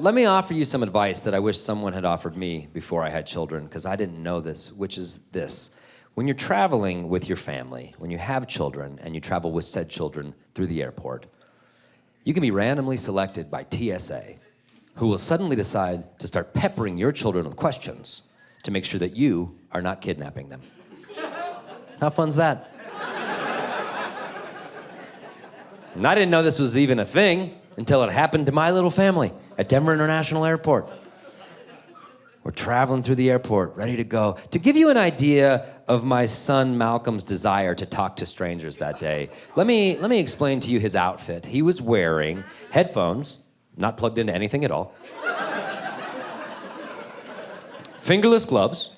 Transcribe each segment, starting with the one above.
let me offer you some advice that I wish someone had offered me before I had children, because I didn't know this, which is this. When you're traveling with your family, when you have children and you travel with said children through the airport, you can be randomly selected by TSA, who will suddenly decide to start peppering your children with questions to make sure that you are not kidnapping them. How fun's that? And I didn't know this was even a thing until it happened to my little family at Denver International Airport. We're traveling through the airport, ready to go. To give you an idea of my son Malcolm's desire to talk to strangers that day, let me explain to you his outfit. He was wearing headphones, not plugged into anything at all, fingerless gloves,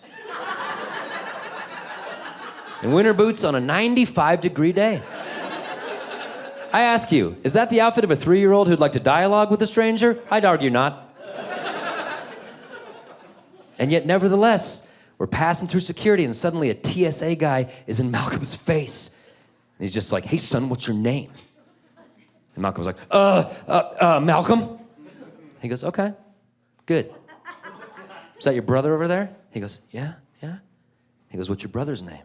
and winter boots on a 95-degree day. I ask you, is that the outfit of a 3-year-old who'd like to dialogue with a stranger? I'd argue not. And yet, nevertheless, we're passing through security, and suddenly a TSA guy is in Malcolm's face. And he's just like, hey, son, what's your name? And Malcolm's like, Malcolm? He goes, okay, good. Is that your brother over there? He goes, yeah. He goes, what's your brother's name?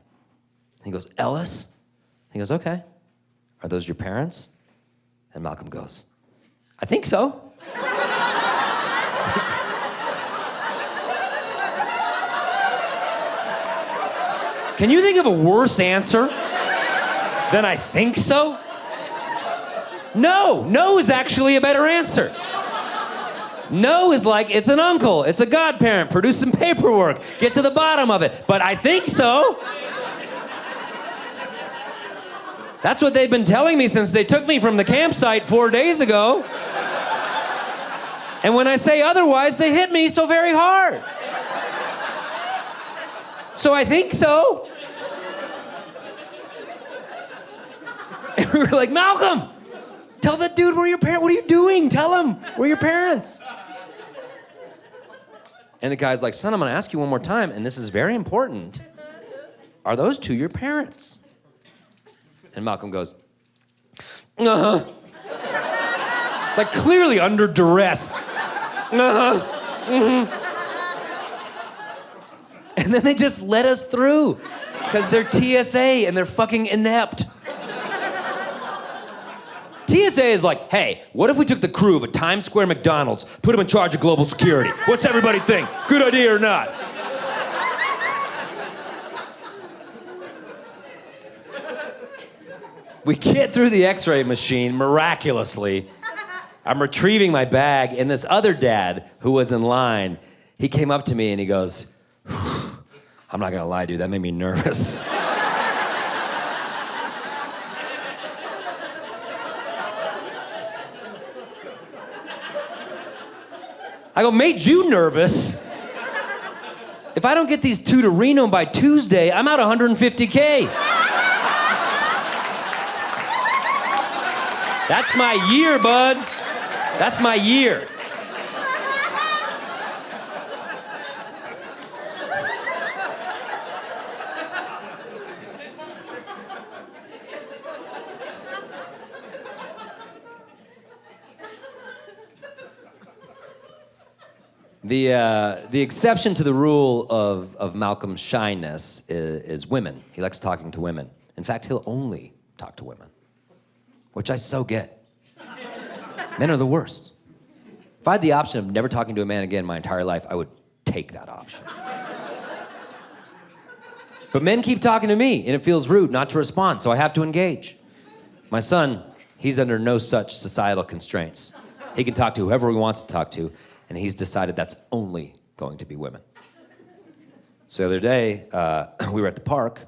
He goes, Ellis. He goes, okay. Are those your parents? And Malcolm goes, I think so. Can you think of a worse answer than I think so? No is actually a better answer. No is like, it's an uncle, it's a godparent, produce some paperwork, get to the bottom of it. But I think so. That's what they've been telling me since they took me from the campsite 4 days ago. And when I say otherwise, they hit me so very hard. So I think so. And we were like, Malcolm, tell that dude where your parents, what are you doing? Tell him, where are your parents? And the guy's like, son, I'm gonna ask you one more time, and this is very important. Are those two your parents? And Malcolm goes, uh-huh. Like clearly under duress. Uh-huh. Mm-hmm. And then they just let us through because they're TSA and they're fucking inept. TSA is like, hey, what if we took the crew of a Times Square McDonald's, put them in charge of global security? What's everybody think? Good idea or not? We get through the x-ray machine miraculously. I'm retrieving my bag, and this other dad who was in line, he came up to me and he goes, I'm not gonna lie, dude, that made me nervous. I go, made you nervous? If I don't get these two to Reno by Tuesday, I'm out $150K. That's my year, bud. That's my year. The exception to the rule of Malcolm's shyness is women. He likes talking to women. In fact, he'll only talk to women, which I so get. Men are the worst. If I had the option of never talking to a man again my entire life, I would take that option. But men keep talking to me, and it feels rude not to respond, so I have to engage. My son, he's under no such societal constraints. He can talk to whoever he wants to talk to, and he's decided that's only going to be women. So the other day, we were at the park, and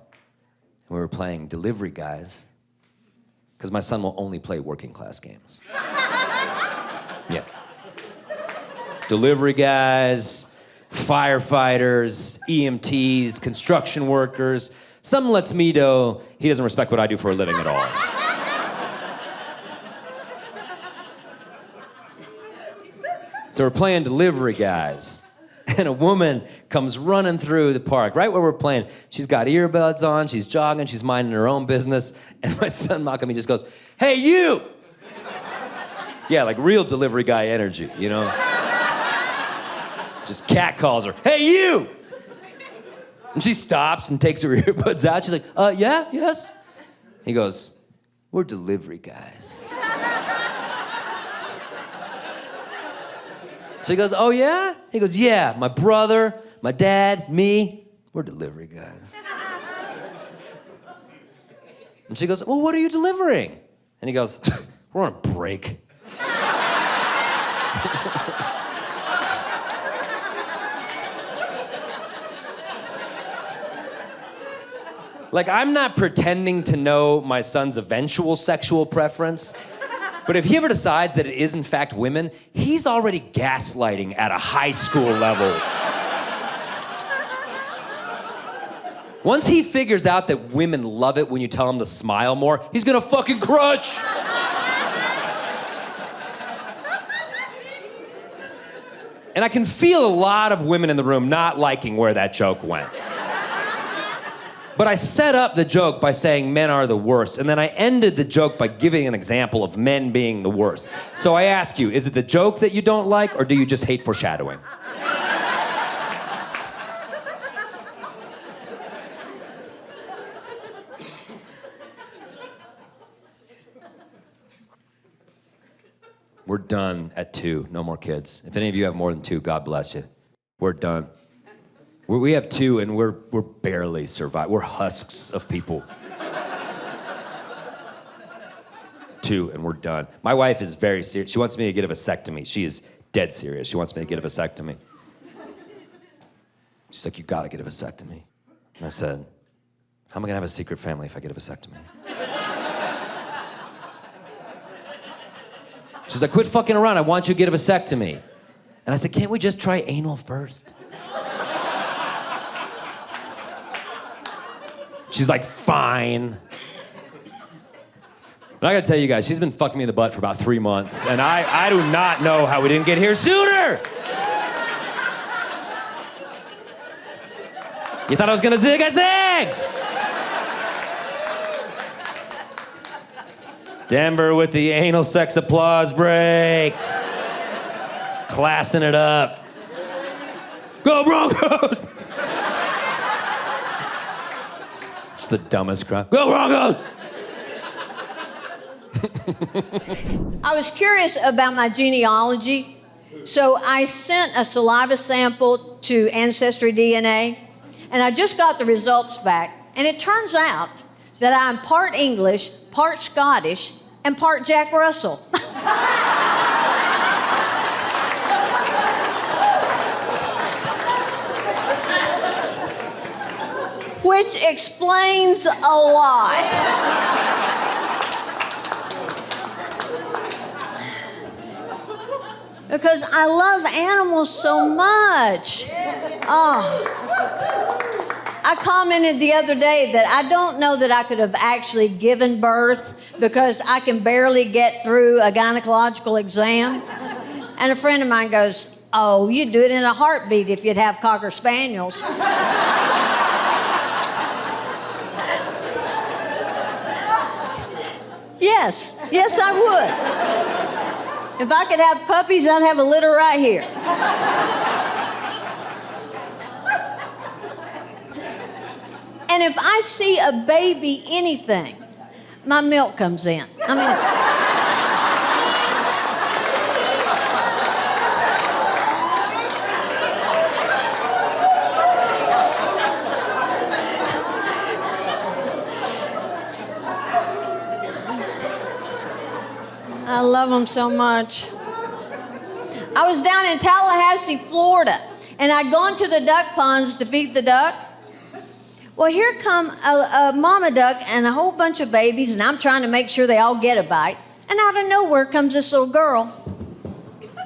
we were playing Delivery Guys, because my son will only play working class games. Yeah. Delivery guys, firefighters, EMTs, construction workers. Some lets me know he doesn't respect what I do for a living at all. So we're playing Delivery Guys. And a woman comes running through the park, right where we're playing. She's got earbuds on, she's jogging, she's minding her own business. And my son Malcolm, he just goes, hey, you! Yeah, like real delivery guy energy, you know? Just cat calls her, hey, you! And she stops and takes her earbuds out. She's like, yeah, yes? He goes, we're delivery guys. She goes, oh, yeah? He goes, yeah, my brother, my dad, me, we're delivery guys. And she goes, well, what are you delivering? And he goes, we're on break. Like, I'm not pretending to know my son's eventual sexual preference, but if he ever decides that it is in fact women, he's already gaslighting at a high school level. Once he figures out that women love it when you tell him to smile more, he's gonna fucking crush. And I can feel a lot of women in the room not liking where that joke went. But I set up the joke by saying men are the worst, and then I ended the joke by giving an example of men being the worst. So I ask you, is it the joke that you don't like, or do you just hate foreshadowing? We're done at 2, no more kids. If any of you have more than 2, God bless you. We're done. We have 2, and we're barely surviving. We're husks of people. 2, and we're done. My wife is very serious. She wants me to get a vasectomy. She is dead serious. She wants me to get a vasectomy. She's like, you gotta get a vasectomy. And I said, how am I gonna have a secret family if I get a vasectomy? She's like, quit fucking around. I want you to get a vasectomy. And I said, can't we just try anal first? She's like, fine. And I gotta tell you guys, she's been fucking me in the butt for about 3 months, and I do not know how we didn't get here sooner! You thought I was gonna zig? I zigged! Denver with the anal sex applause break. Classing it up. Go Broncos! It's the dumbest crap. Go Broncos! I was curious about my genealogy, so I sent a saliva sample to Ancestry DNA, and I just got the results back, and it turns out that I'm part English, part Scottish, and part Jack Russell. Which explains a lot. Because I love animals so much. Oh. I commented the other day that I don't know that I could have actually given birth because I can barely get through a gynecological exam. And a friend of mine goes, oh, you'd do it in a heartbeat if you'd have Cocker Spaniels. Yes, I would. If I could have puppies, I'd have a litter right here. And if I see a baby anything, my milk comes in. I mean, I love them so much. I was down in Tallahassee, Florida, and I'd gone to the duck ponds to feed the ducks. Well, here come a mama duck and a whole bunch of babies, and I'm trying to make sure they all get a bite. And out of nowhere comes this little girl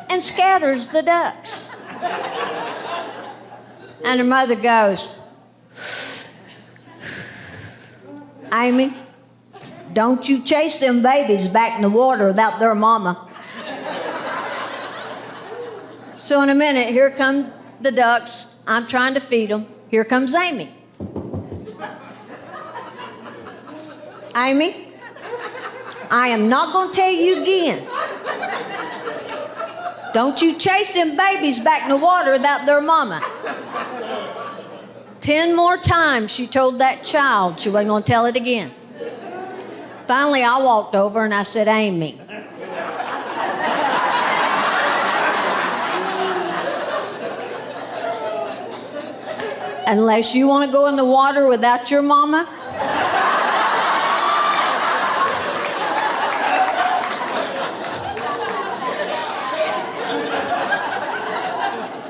and scatters the ducks. And her mother goes, Amy, don't you chase them babies back in the water without their mama. So in a minute, here come the ducks. I'm trying to feed them. Here comes Amy. Amy, I am not going to tell you again. Don't you chase them babies back in the water without their mama. 10 more times she told that child she wasn't going to tell it again. Finally, I walked over and I said, Amy. Unless you want to go in the water without your mama,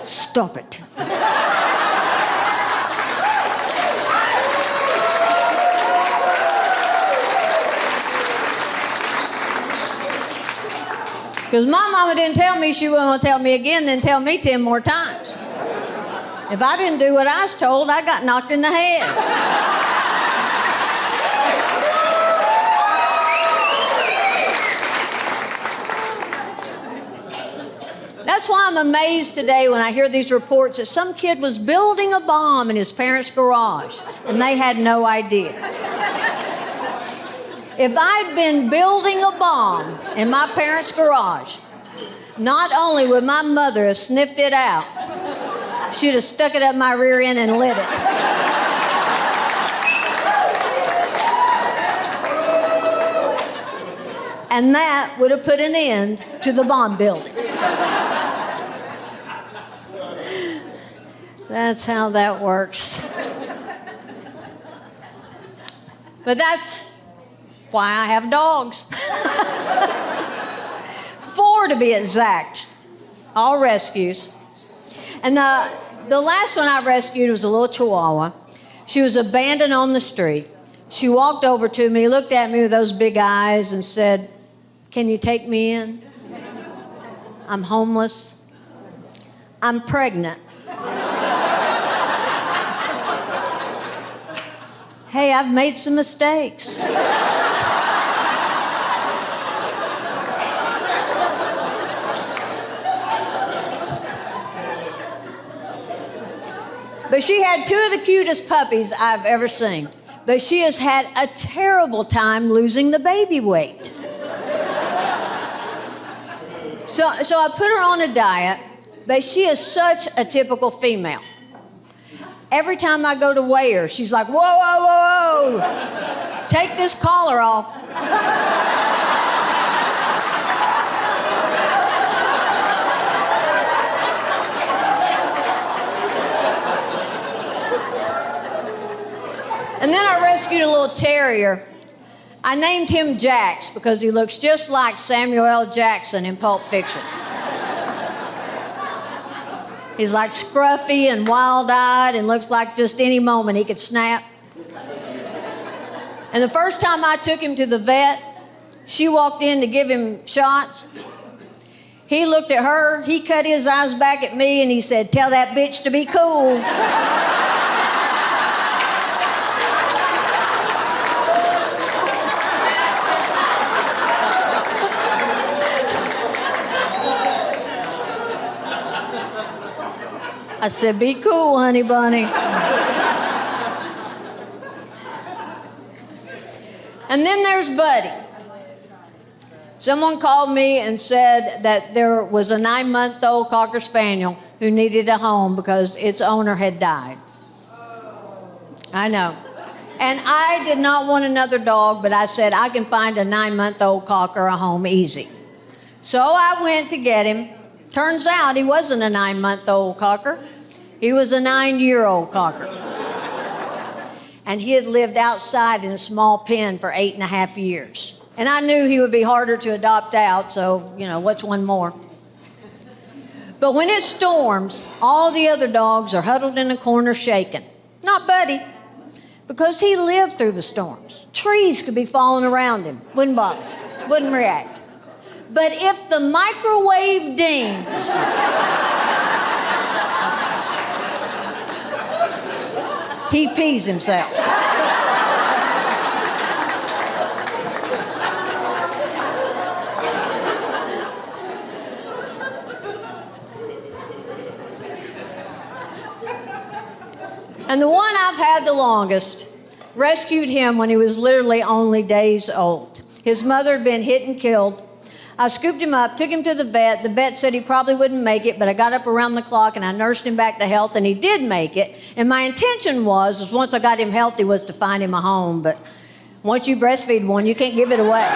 stop it. Because my mama didn't tell me she wasn't going to tell me again, then tell me 10 more times. If I didn't do what I was told, I got knocked in the head. That's why I'm amazed today when I hear these reports that some kid was building a bomb in his parents' garage and they had no idea. If I'd been building a bomb in my parents' garage, not only would my mother have sniffed it out, she'd have stuck it up my rear end and lit it. And that would have put an end to the bomb building. That's how that works. But that's why I have dogs. 4 to be exact. All rescues. And the last one I rescued was a little Chihuahua. She was abandoned on the street. She walked over to me, looked at me with those big eyes and said, "Can you take me in? I'm homeless. I'm pregnant." Hey, I've made some mistakes. But she had 2 of the cutest puppies I've ever seen. But she has had a terrible time losing the baby weight. So I put her on a diet, but she is such a typical female. Every time I go to weigh her, she's like, "Whoa, whoa, whoa, whoa. Take this collar off." And then I rescued a little terrier. I named him Jax because he looks just like Samuel L. Jackson in Pulp Fiction. He's like scruffy and wild-eyed and looks like just any moment he could snap. And the first time I took him to the vet, she walked in to give him shots. He looked at her, he cut his eyes back at me, and he said, "Tell that bitch to be cool." I said, "Be cool, honey bunny." And then there's Buddy. Someone called me and said that there was a 9-month-old Cocker Spaniel who needed a home because its owner had died. I know. And I did not want another dog, but I said, I can find a 9-month-old Cocker a home easy. So I went to get him. Turns out he wasn't a 9-month-old Cocker. He was a 9-year-old Cocker. And he had lived outside in a small pen for 8.5 years. And I knew he would be harder to adopt out, so, what's one more? But when it storms, all the other dogs are huddled in a corner shaking. Not Buddy, because he lived through the storms. Trees could be falling around him. Wouldn't bother. Wouldn't react. But if the microwave dings, he pees himself. And the one I've had the longest, rescued him when he was literally only days old. His mother had been hit and killed. I scooped him up, took him to the vet. The vet said he probably wouldn't make it, but I got up around the clock and I nursed him back to health, and he did make it. And my intention was once I got him healthy, was to find him a home. But once you breastfeed one, you can't give it away.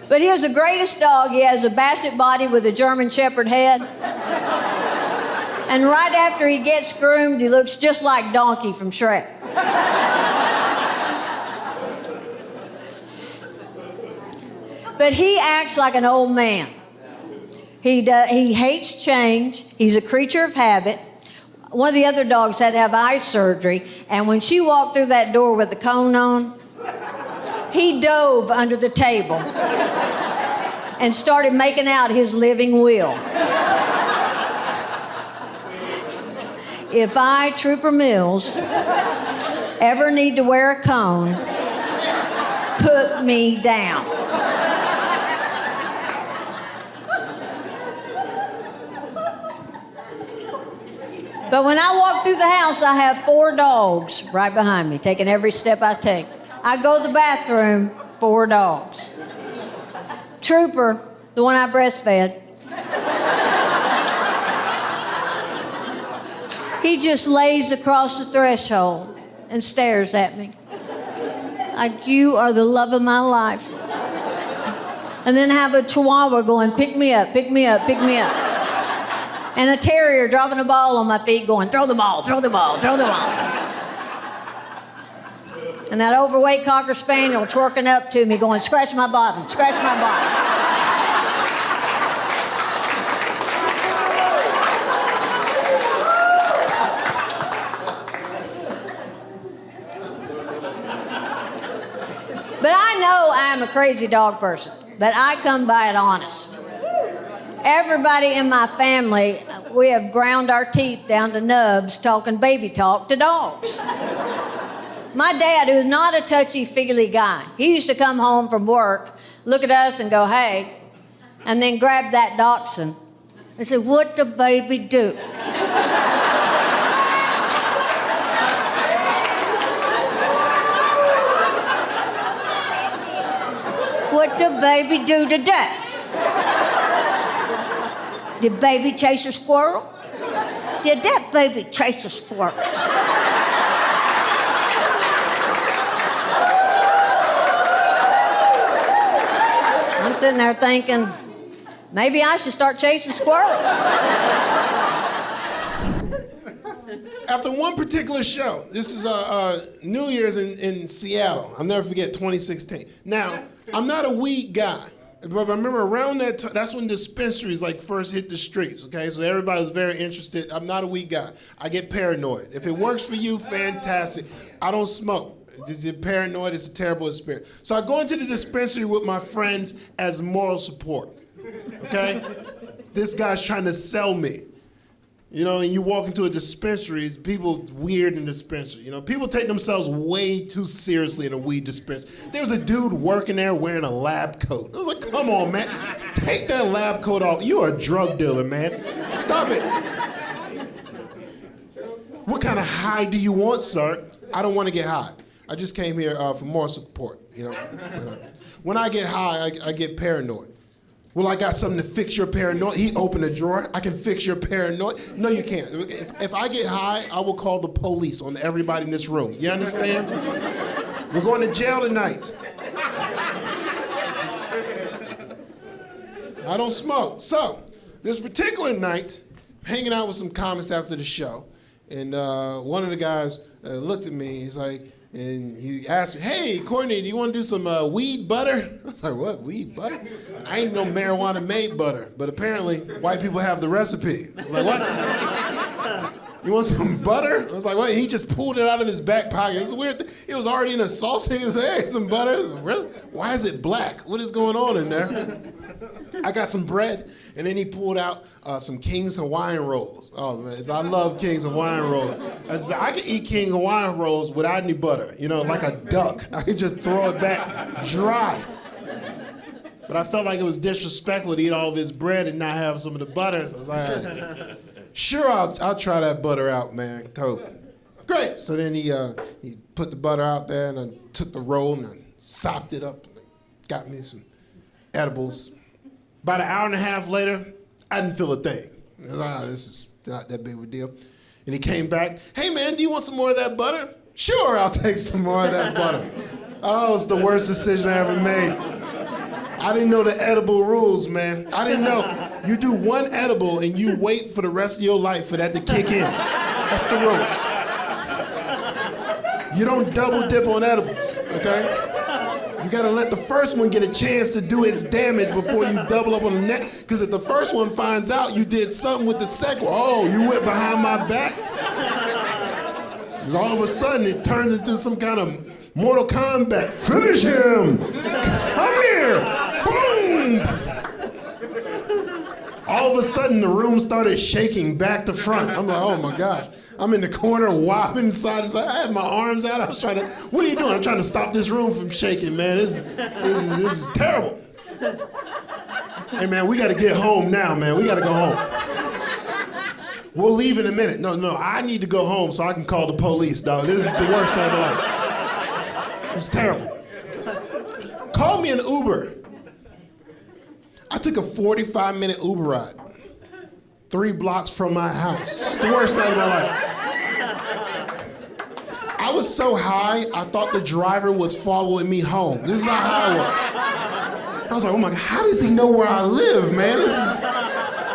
But he is the greatest dog. He has a basset body with a German Shepherd head. And right after he gets groomed, he looks just like Donkey from Shrek. But he acts like an old man. He hates change. He's a creature of habit. One of the other dogs had to have eye surgery, and when she walked through that door with the cone on, he dove under the table and started making out his living will. If I, Trooper Myles, ever need to wear a cone, put me down. But when I walk through the house, I have 4 dogs right behind me, taking every step I take. I go to the bathroom, 4 dogs. Trooper, the one I breastfed, he just lays across the threshold and stares at me like, you are the love of my life. And then have a chihuahua going, pick me up, pick me up, pick me up. And a terrier dropping a ball on my feet going, throw the ball, throw the ball, throw the ball. And that overweight Cocker Spaniel twerking up to me going, scratch my bottom, scratch my bottom. But I know I'm a crazy dog person, but I come by it honest. Everybody in my family, we have ground our teeth down to nubs talking baby talk to dogs. My dad, who's not a touchy-feely guy, he used to come home from work, look at us and go, hey, and then grab that dachshund and say, what the baby do? What the baby do today? Did baby chase a squirrel? Did that baby chase a squirrel? I'm sitting there thinking, maybe I should start chasing squirrels. After one particular show, this is New Year's in Seattle. I'll never forget 2016. Now, I'm not a weed guy, but I remember around that time, that's when dispensaries like first hit the streets, okay? So everybody was very interested. I'm not a weed guy. I get paranoid. If it works for you, fantastic. I don't smoke. You're paranoid, it's a terrible experience. So I go into the dispensary with my friends as moral support, okay? This guy's trying to sell me. You know, and you walk into a dispensary, people weird in the dispensary. You know, people take themselves way too seriously in a weed dispensary. There was a dude working there wearing a lab coat. I was like, come on, man. Take that lab coat off. You're a drug dealer, man. Stop it. What kind of high do you want, sir? I don't want to get high. I just came here for moral support, you know. When I get high, I get paranoid. Well, I got something to fix your paranoia. He opened a drawer. I can fix your paranoia. No, you can't. If I get high, I will call the police on everybody in this room. You understand? We're going to jail tonight. I don't smoke. So, this particular night, hanging out with some comics after the show, and one of the guys looked at me. He's like, and he asked me, hey, Kortney, do you want to do some weed butter? I was like, what, weed butter? I ain't know marijuana made butter, but apparently white people have the recipe. I was like, what? You want some butter? I was like, what? And he just pulled it out of his back pocket. It was a weird thing. It was already in a saucer. He was like, hey, some butter. I was like, really? Why is it black? What is going on in there? I got some bread, and then he pulled out some King's Hawaiian rolls. Oh, man, I love King's Hawaiian rolls. I could eat King Hawaiian rolls without any butter, you know, like a duck. I could just throw it back dry. But I felt like it was disrespectful to eat all of his bread and not have some of the butter. So I was like, all right. Sure, I'll try that butter out, man. Cool. Great. So then he put the butter out there, and I took the roll and I sopped it up, and got me some edibles. About an hour and a half later, I didn't feel a thing. I was like, this is not that big of a deal. And he came back, hey man, do you want some more of that butter? Sure, I'll take some more of that butter. Oh, it's the worst decision I ever made. I didn't know the edible rules, man. I didn't know. You do one edible and you wait for the rest of your life for that to kick in. That's the rules. You don't double dip on edibles, okay? You gotta let the first one get a chance to do its damage before you double up on the next. Because if the first one finds out you did something with the second one, oh, you went behind my back? Because all of a sudden it turns into some kind of Mortal Kombat. Finish him! Come here! Boom! All of a sudden the room started shaking back to front. I'm like, oh my gosh. I'm in the corner wobbling side to side. I had my arms out. I was trying to, what are you doing? I'm trying to stop this room from shaking, man. This is terrible. Hey man, we gotta get home now, man. We gotta go home. We'll leave in a minute. No, I need to go home so I can call the police, dog. This is the worst day of my life. It's terrible. Call me an Uber. I took a 45-minute Uber ride, 3 blocks from my house. It's the worst night of my life. I was so high, I thought the driver was following me home. This is how high I was. I was like, oh my God, how does he know where I live, man?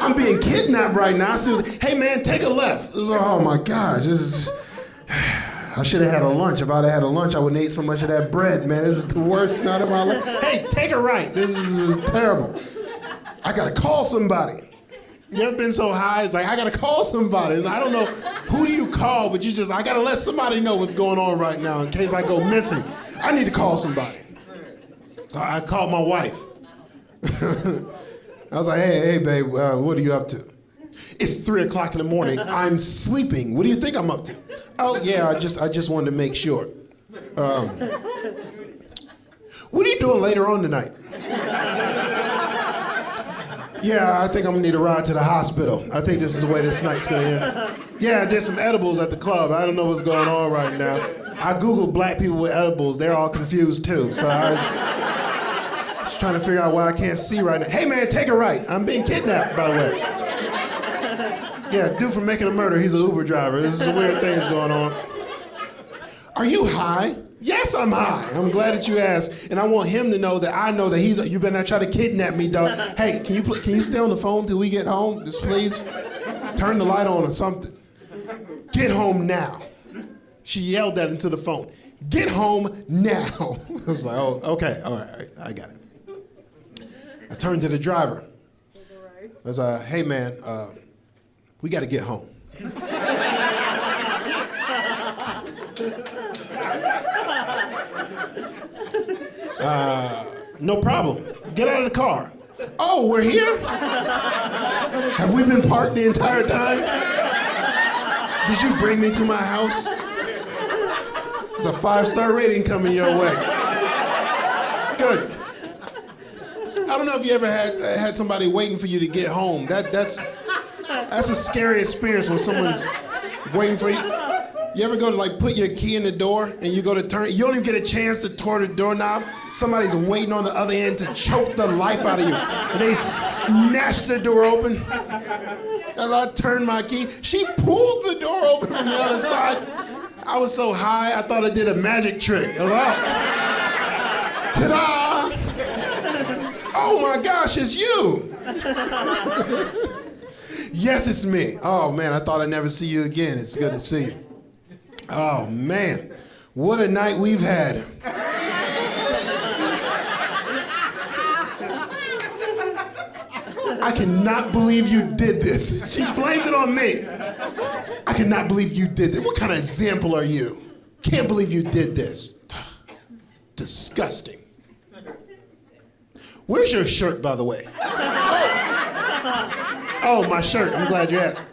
I'm being kidnapped right now. So hey man, take a left. It was like, oh my gosh, I should have had a lunch. If I'd had a lunch, I wouldn't eat so much of that bread, man. This is the worst night of my life. Hey, take a right. This is terrible. I gotta call somebody. You ever been so high? It's like, I gotta call somebody. Like, I don't know, who do you call? But I gotta let somebody know what's going on right now in case I go missing. I need to call somebody. So I called my wife. I was like, hey babe, what are you up to? It's 3 o'clock in the morning. I'm sleeping. What do you think I'm up to? Oh yeah, I just wanted to make sure. What are you doing later on tonight? Yeah, I think I'm gonna need a ride to the hospital. I think this is the way this night's gonna end. Yeah, I did some edibles at the club. I don't know what's going on right now. I Googled black people with edibles. They're all confused too. So I was just trying to figure out why I can't see right now. Hey man, take a right. I'm being kidnapped, by the way. Yeah, dude from Making a Murder, he's an Uber driver. This is some weird things going on. Are you high? Yes, I'm high. I'm glad that you asked. And I want him to know that I know that you better not try to kidnap me, dog. Hey, can you stay on the phone till we get home? Just please turn the light on or something. Get home now. She yelled that into the phone. Get home now. I was like, oh, okay, all right, I got it. I turned to the driver. I was like, hey man, we got to get home. No problem. Get out of the car. Oh, we're here? Have we been parked the entire time? Did you bring me to my house? It's a 5-star rating coming your way. Good. I don't know if you ever had somebody waiting for you to get home. That's a scary experience when someone's waiting for you. You ever go to put your key in the door and you go to turn, you don't even get a chance to turn the doorknob. Somebody's waiting on the other end to choke the life out of you. And they snatch the door open. As I turned my key, she pulled the door open from the other side. I was so high, I thought I did a magic trick. I was like, ta-da! Oh my gosh, it's you! Yes, it's me. Oh man, I thought I'd never see you again. It's good to see you. Oh man, what a night we've had. I cannot believe you did this. She blamed it on me. I cannot believe you did this. What kind of example are you? Can't believe you did this. Disgusting. Where's your shirt, by the way? Oh, my shirt. I'm glad you asked.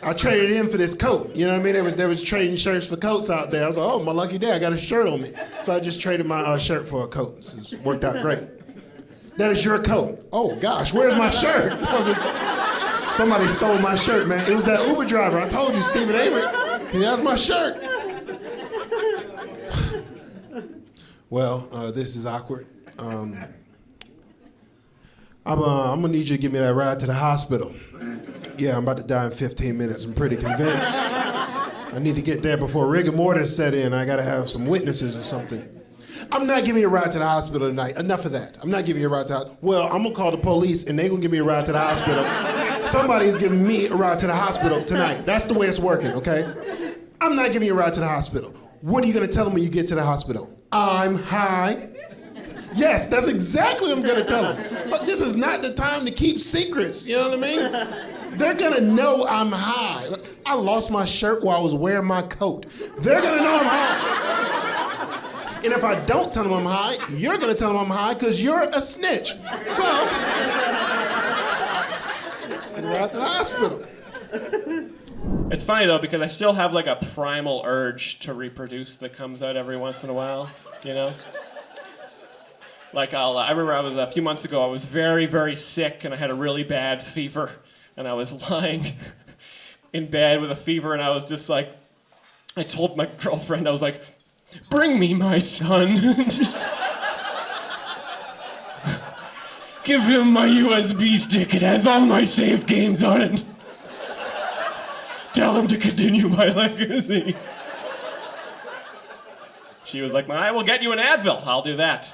I traded in for this coat. You know what I mean? There was trading shirts for coats out there. I was like, oh, my lucky day, I got a shirt on me. So I just traded my shirt for a coat. This worked out great. That is your coat. Oh, gosh, where's my shirt? Somebody stole my shirt, man. It was that Uber driver. I told you, Stephen Avery. He has my shirt. Well, this is awkward. I'm gonna need you to give me that ride to the hospital. Yeah, I'm about to die in 15 minutes. I'm pretty convinced. I need to get there before rigor mortis set in. I gotta have some witnesses or something. I'm not giving you a ride to the hospital tonight. Enough of that. I'm not giving you a ride to the hospital. Well, I'm gonna call the police and they're gonna give me a ride to the hospital. Somebody's giving me a ride to the hospital tonight. That's the way it's working, okay? I'm not giving you a ride to the hospital. What are you gonna tell them when you get to the hospital? I'm high. Yes, that's exactly what I'm gonna tell them. But this is not the time to keep secrets, you know what I mean? They're gonna know I'm high. I lost my shirt while I was wearing my coat. They're gonna know I'm high. And if I don't tell them I'm high, you're gonna tell them I'm high because you're a snitch. So, let's get her out to the hospital. It's funny though, because I still have like a primal urge to reproduce that comes out every once in a while, you know? Like I remember a few months ago, I was very, very sick and I had a really bad fever. And I was lying in bed with a fever and I was just like, I told my girlfriend, I was like, bring me my son. Give him my USB stick, it has all my saved games on it. Tell him to continue my legacy. She was like, I will get you an Advil, I'll do that.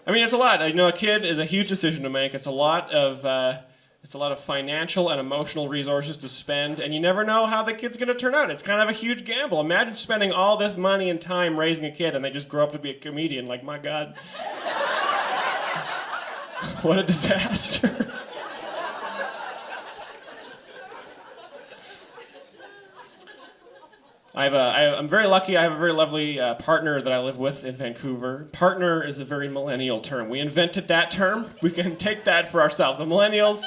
I mean, it's a lot. You know, a kid is a huge decision to make. It's a lot of financial and emotional resources to spend, and you never know how the kid's going to turn out. It's kind of a huge gamble. Imagine spending all this money and time raising a kid, and they just grow up to be a comedian. Like, my God, what a disaster. I'm very lucky. I have a very lovely partner that I live with in Vancouver. Partner is a very millennial term. We invented that term. We can take that for ourselves. The millennials,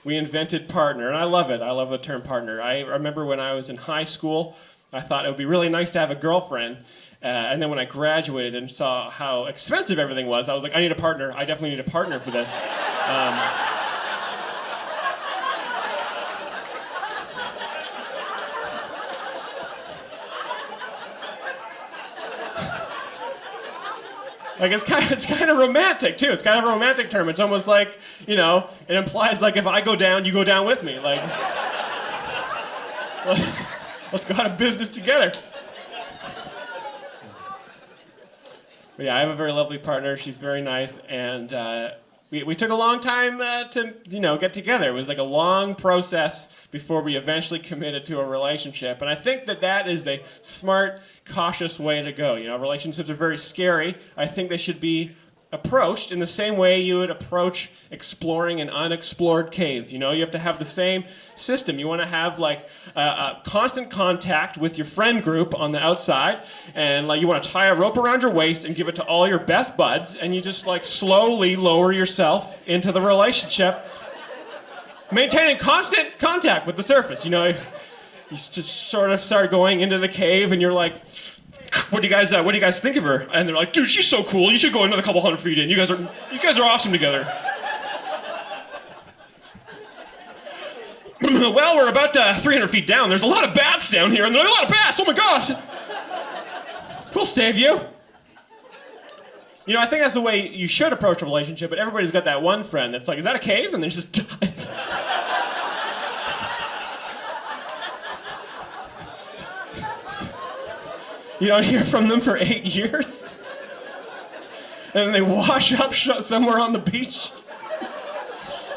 we invented partner, and I love it. I love the term partner. I remember when I was in high school, I thought it would be really nice to have a girlfriend. And then when I graduated and saw how expensive everything was, I was like, I need a partner. I definitely need a partner for this. Like, it's kind of romantic, too. It's kind of a romantic term. It's almost like, you know, it implies, like, if I go down, you go down with me. Like, let's go out of business together. But yeah, I have a very lovely partner. She's very nice. And we took a long time to, you know, get together. It was like a long process before we eventually committed to a relationship. And I think that is a smart, cautious way to go. You know, relationships are very scary. I think they should be approached in the same way you would approach exploring an unexplored cave. You know, you have to have the same system. You want to have like a constant contact with your friend group on the outside, and like you want to tie a rope around your waist and give it to all your best buds, and you just like slowly lower yourself into the relationship, maintaining constant contact with the surface. You know, you just sort of start going into the cave, and you're like, what do you guys think of her? And they're like, dude, she's so cool. You should go another couple hundred feet in. You guys are awesome together. Well, we're about 300 feet down. There's a lot of bats down here, and there's a lot of bats. Oh my gosh. We'll save you. You know, I think that's the way you should approach a relationship, but everybody's got that one friend that's like, is that a cave? And they just dive. You don't hear from them for 8 years? And then they wash up somewhere on the beach.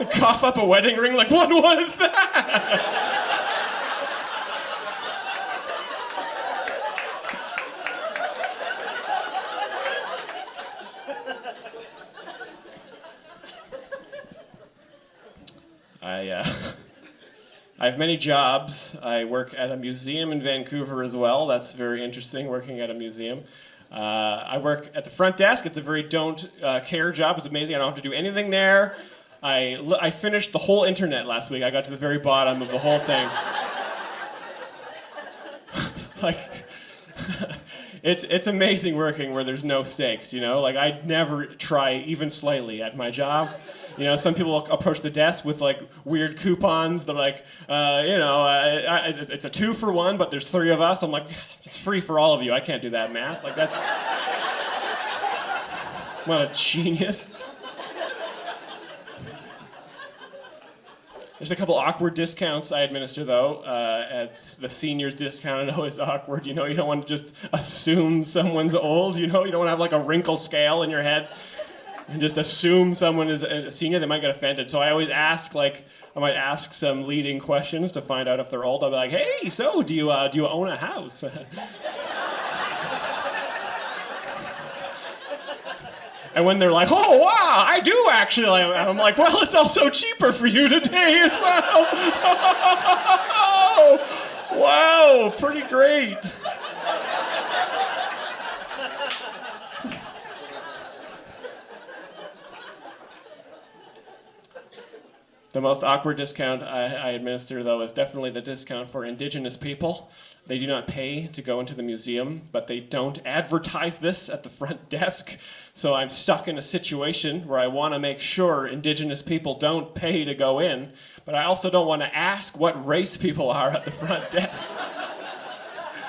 They cough up a wedding ring like, what was that? I have many jobs. I work at a museum in Vancouver as well. That's very interesting, working at a museum. I work at the front desk. It's a very don't care job. It's amazing. I don't have to do anything there. I finished the whole internet last week. I got to the very bottom of the whole thing. Like, it's amazing working where there's no stakes, you know? Like, I'd never try even slightly at my job. You know, some people approach the desk with, like, weird coupons. They're like, it's a 2-for-1, but there's 3 of us. I'm like, it's free for all of you. I can't do that math. Like, that's... What a genius. There's a couple awkward discounts I administer, though. At the seniors discount, I know is awkward. You know, you don't want to just assume someone's old. You know, you don't want to have like a wrinkle scale in your head and just assume someone is a senior. They might get offended. So I always ask, like, I might ask some leading questions to find out if they're old. I'll be like, hey, so do you own a house? And when they're like, oh, wow, I do actually, I'm like, well, it's also cheaper for you today as well. Wow, pretty great. The most awkward discount I administer, though, is definitely the discount for Indigenous people. They do not pay to go into the museum, but they don't advertise this at the front desk. So I'm stuck in a situation where I want to make sure Indigenous people don't pay to go in, but I also don't want to ask what race people are at the front desk.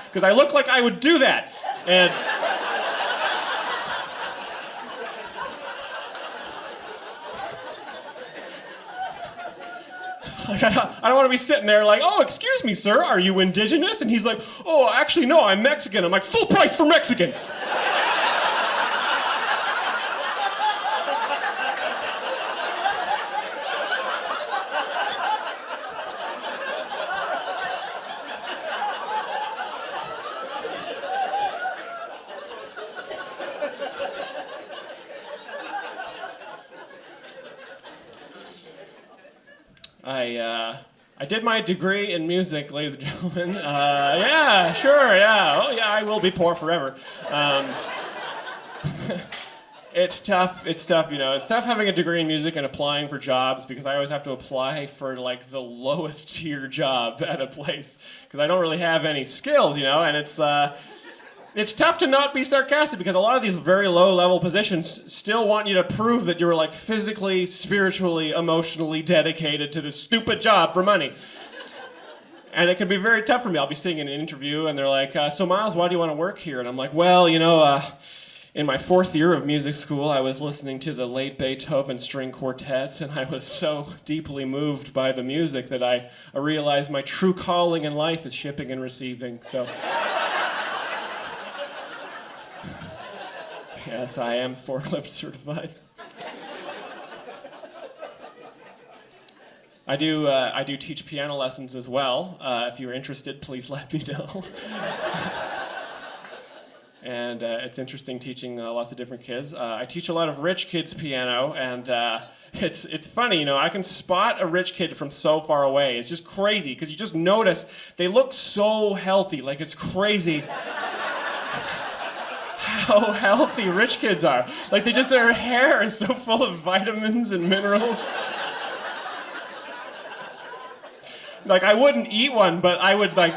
Because I look like I would do that. And like, I don't want to be sitting there like, oh, excuse me, sir, are you Indigenous? And he's like, oh, actually, no, I'm Mexican. I'm like, full price for Mexicans. I did my degree in music, ladies and gentlemen. Yeah, sure, yeah. Oh, yeah, I will be poor forever. It's tough, you know. It's tough having a degree in music and applying for jobs because I always have to apply for, like, the lowest tier job at a place because I don't really have any skills, you know, and it's tough to not be sarcastic because a lot of these very low-level positions still want you to prove that you're, like, physically, spiritually, emotionally dedicated to this stupid job for money. And it can be very tough for me. I'll be sitting in an interview, and they're like, so, Myles, why do you want to work here? And I'm like, well, you know, in my 4th year of music school, I was listening to the late Beethoven string quartets, and I was so deeply moved by the music that I realized my true calling in life is shipping and receiving, so... Yes, I am forklift certified. I do teach piano lessons as well. If you're interested, please let me know. And it's interesting teaching lots of different kids. I teach a lot of rich kids piano, and it's funny, you know, I can spot a rich kid from so far away. It's just crazy, because you just notice they look so healthy, like it's crazy. How healthy rich kids are. Like, their hair is so full of vitamins and minerals. Like, I wouldn't eat one, but I would, like...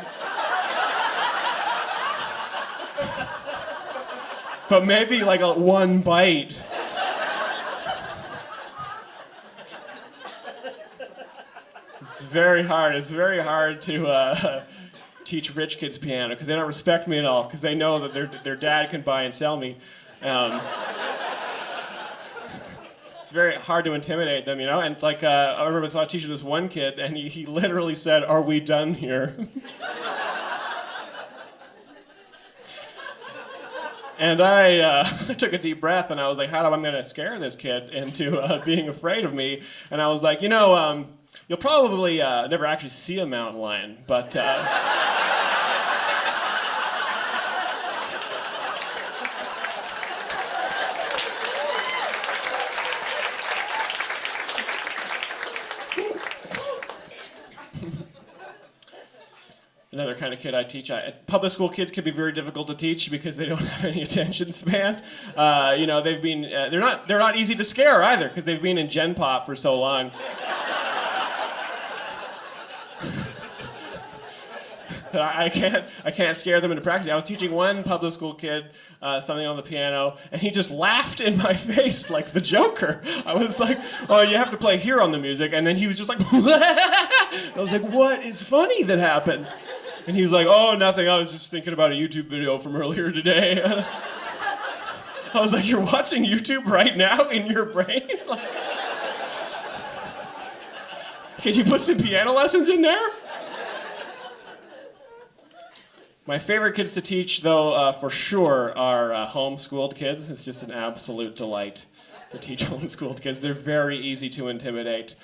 But maybe, like, one bite. It's very hard to... teach rich kids piano because they don't respect me at all because they know that their dad can buy and sell me. It's very hard to intimidate them, you know. And like I remember I teaching this one kid, and he literally said, "Are we done here?" And I took a deep breath and I was like, "How am I going to scare this kid into being afraid of me?" And I was like, "You know, you'll probably never actually see a mountain lion, but." another kind of kid I teach. Public school kids can be very difficult to teach because they don't have any attention span. They've been they're not easy to scare either because they've been in Gen Pop for so long. I can't scare them into practice. I was teaching one public school kid something on the piano, and he just laughed in my face like the Joker. I was like, "Oh, you have to play here on the music," and then he was just like, I was like, "What is funny that happened?" And he was like, "Oh, nothing. I was just thinking about a YouTube video from earlier today." I was like, "You're watching YouTube right now in your brain? Can you put some piano lessons in there?" My favorite kids to teach, though, for sure, are homeschooled kids. It's just an absolute delight to teach homeschooled kids. They're very easy to intimidate.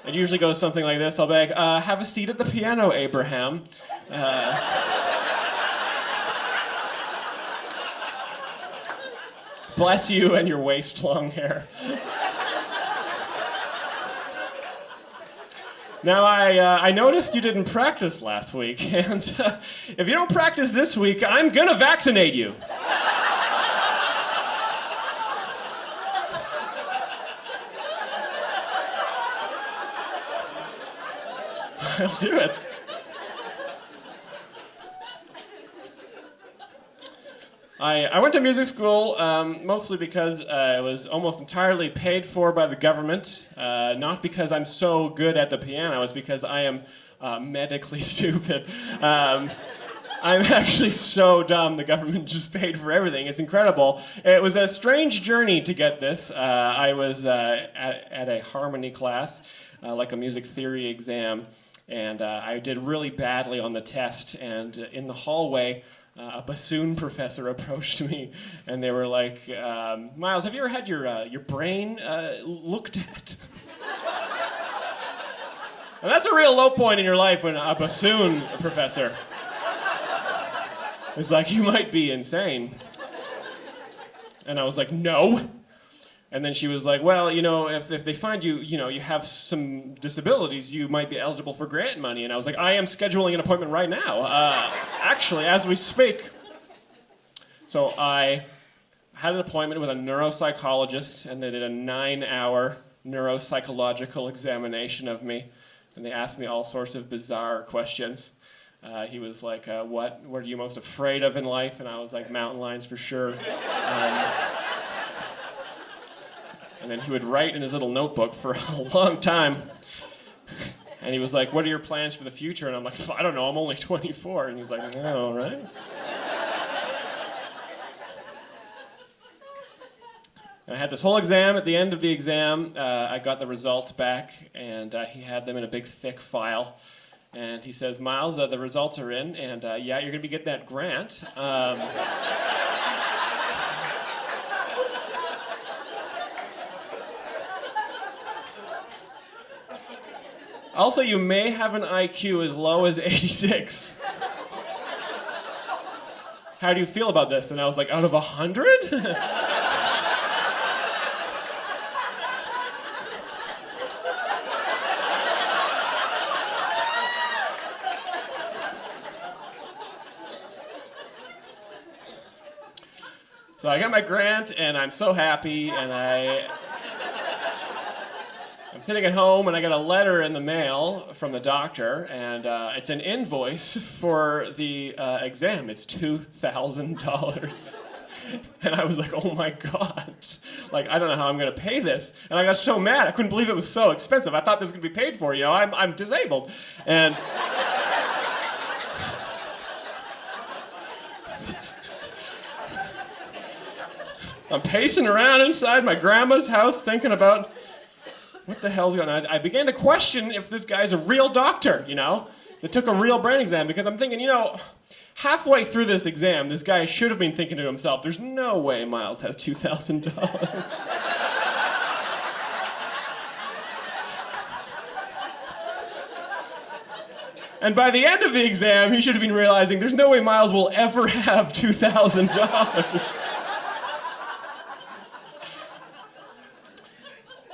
It usually goes something like this. I'll be like, "Have a seat at the piano, Abraham." Bless you and your waist-long hair. Now, I noticed you didn't practice last week, and if you don't practice this week, I'm gonna vaccinate you. I'll do it. I went to music school mostly because it was almost entirely paid for by the government, not because I'm so good at the piano, it's because I am medically stupid. I'm actually so dumb, the government just paid for everything. It's incredible. It was a strange journey to get this. I was at a harmony class, like a music theory exam, and I did really badly on the test, and in the hallway, a bassoon professor approached me, and they were like, "Myles, have you ever had your brain looked at?" And that's a real low point in your life when a bassoon professor is like, "You might be insane." And I was like, "No." And then she was like, "Well, if they find you, you have some disabilities, you might be eligible for grant money." And I was like, "I am scheduling an appointment right now, actually, as we speak." So I had an appointment with a neuropsychologist, and they did a 9-hour neuropsychological examination of me. And they asked me all sorts of bizarre questions. He was like, what are you most afraid of in life? And I was like, mountain lions for sure. And then he would write in his little notebook for a long time. And he was like, "What are your plans for the future?" And I'm like, "I don't know, I'm only 24. And he was like, "Oh, all right." And I had this whole exam. At the end of the exam, I got the results back, and he had them in a big, thick file. And he says, "Myles, the results are in, and yeah, you're going to be getting that grant. Also, you may have an IQ as low as 86. How do you feel about this?" And I was like, "Out of 100? So I got my grant, and I'm so happy, and I'm sitting at home, and I got a letter in the mail from the doctor, and it's an invoice for the exam. It's $2,000. And I was like, "Oh my God. Like, I don't know how I'm going to pay this." And I got so mad. I couldn't believe it was so expensive. I thought this was going to be paid for. I'm disabled. And I'm pacing around inside my grandma's house thinking about what the hell's going on. I began to question if this guy's a real doctor, that took a real brain exam, because I'm thinking, halfway through this exam, this guy should have been thinking to himself, "There's no way Myles has $2,000. And by the end of the exam, he should have been realizing there's no way Myles will ever have $2,000.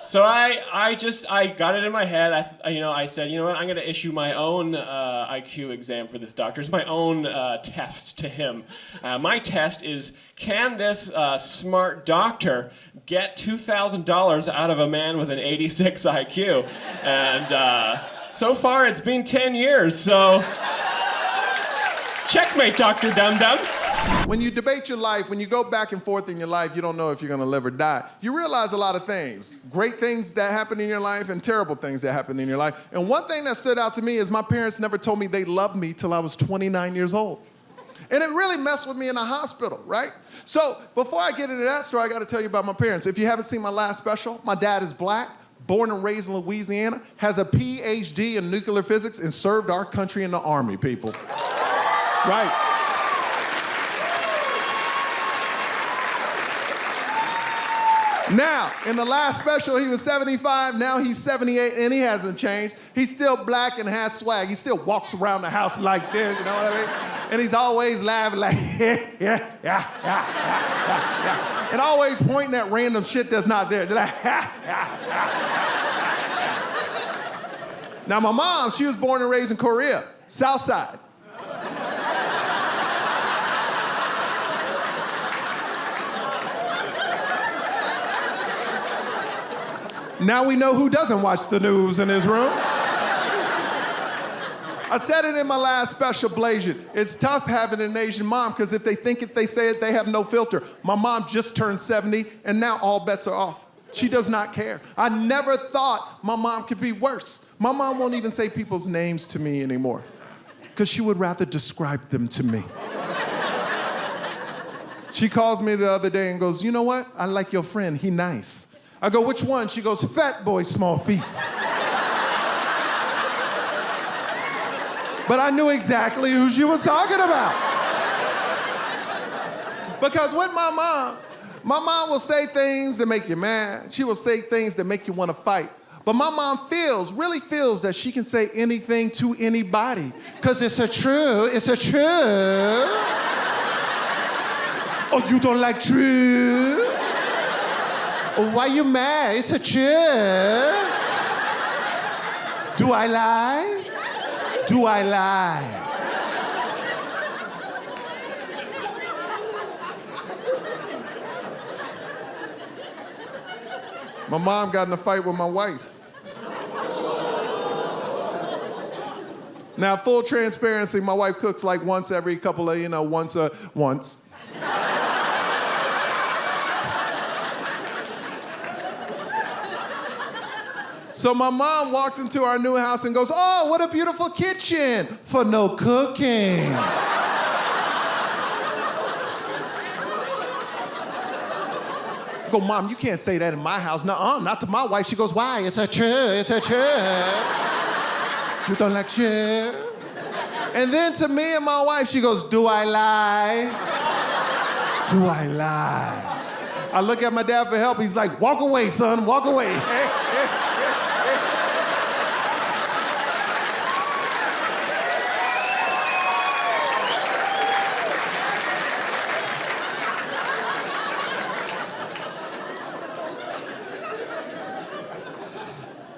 So I got it in my head. I said, you know what? I'm going to issue my own IQ exam for this doctor. It's my own test to him. My test is, can this smart doctor get $2,000 out of a man with an 86 IQ? And so far, it's been 10 years. So checkmate, Dr. Dum Dum. When you debate your life, when you go back and forth in your life, you don't know if you're going to live or die. You realize a lot of things, great things that happen in your life and terrible things that happen in your life. And one thing that stood out to me is my parents never told me they loved me till I was 29 years old. And it really messed with me in the hospital, right? So before I get into that story, I got to tell you about my parents. If you haven't seen my last special, my dad is black, born and raised in Louisiana, has a PhD in nuclear physics, and served our country in the Army, people. Right. Now, in the last special, he was 75. Now he's 78, and he hasn't changed. He's still black and has swag. He still walks around the house like this, you know what I mean? And he's always laughing like, yeah. And always pointing at random shit that's not there. Just like, Now, my mom, she was born and raised in Korea, South Side. Now we know who doesn't watch the news in his room. I said it in my last special, Blasian. It's tough having an Asian mom because if they think it, they say it, they have no filter. My mom just turned 70 and now all bets are off. She does not care. I never thought my mom could be worse. My mom won't even say people's names to me anymore because she would rather describe them to me. She calls me the other day and goes, you know what? I like your friend, he nice. I go, which one? She goes, fat boy, small feet. But I knew exactly who she was talking about. Because with my mom will say things that make you mad. She will say things that make you want to fight. But my mom really feels that she can say anything to anybody. Because it's a truth. Oh, you don't like truth? Why you mad? It's a truth. Do I lie? Do I lie? My mom got in a fight with my wife. Now, full transparency, my wife cooks like once every couple of, once. So my mom walks into our new house and goes, oh, what a beautiful kitchen for no cooking. I go, Mom, you can't say that in my house. No, not to my wife. She goes, why? It's a truth. You don't like truth? And then to me and my wife, she goes, do I lie? Do I lie? I look at my dad for help. He's like, walk away, son, walk away.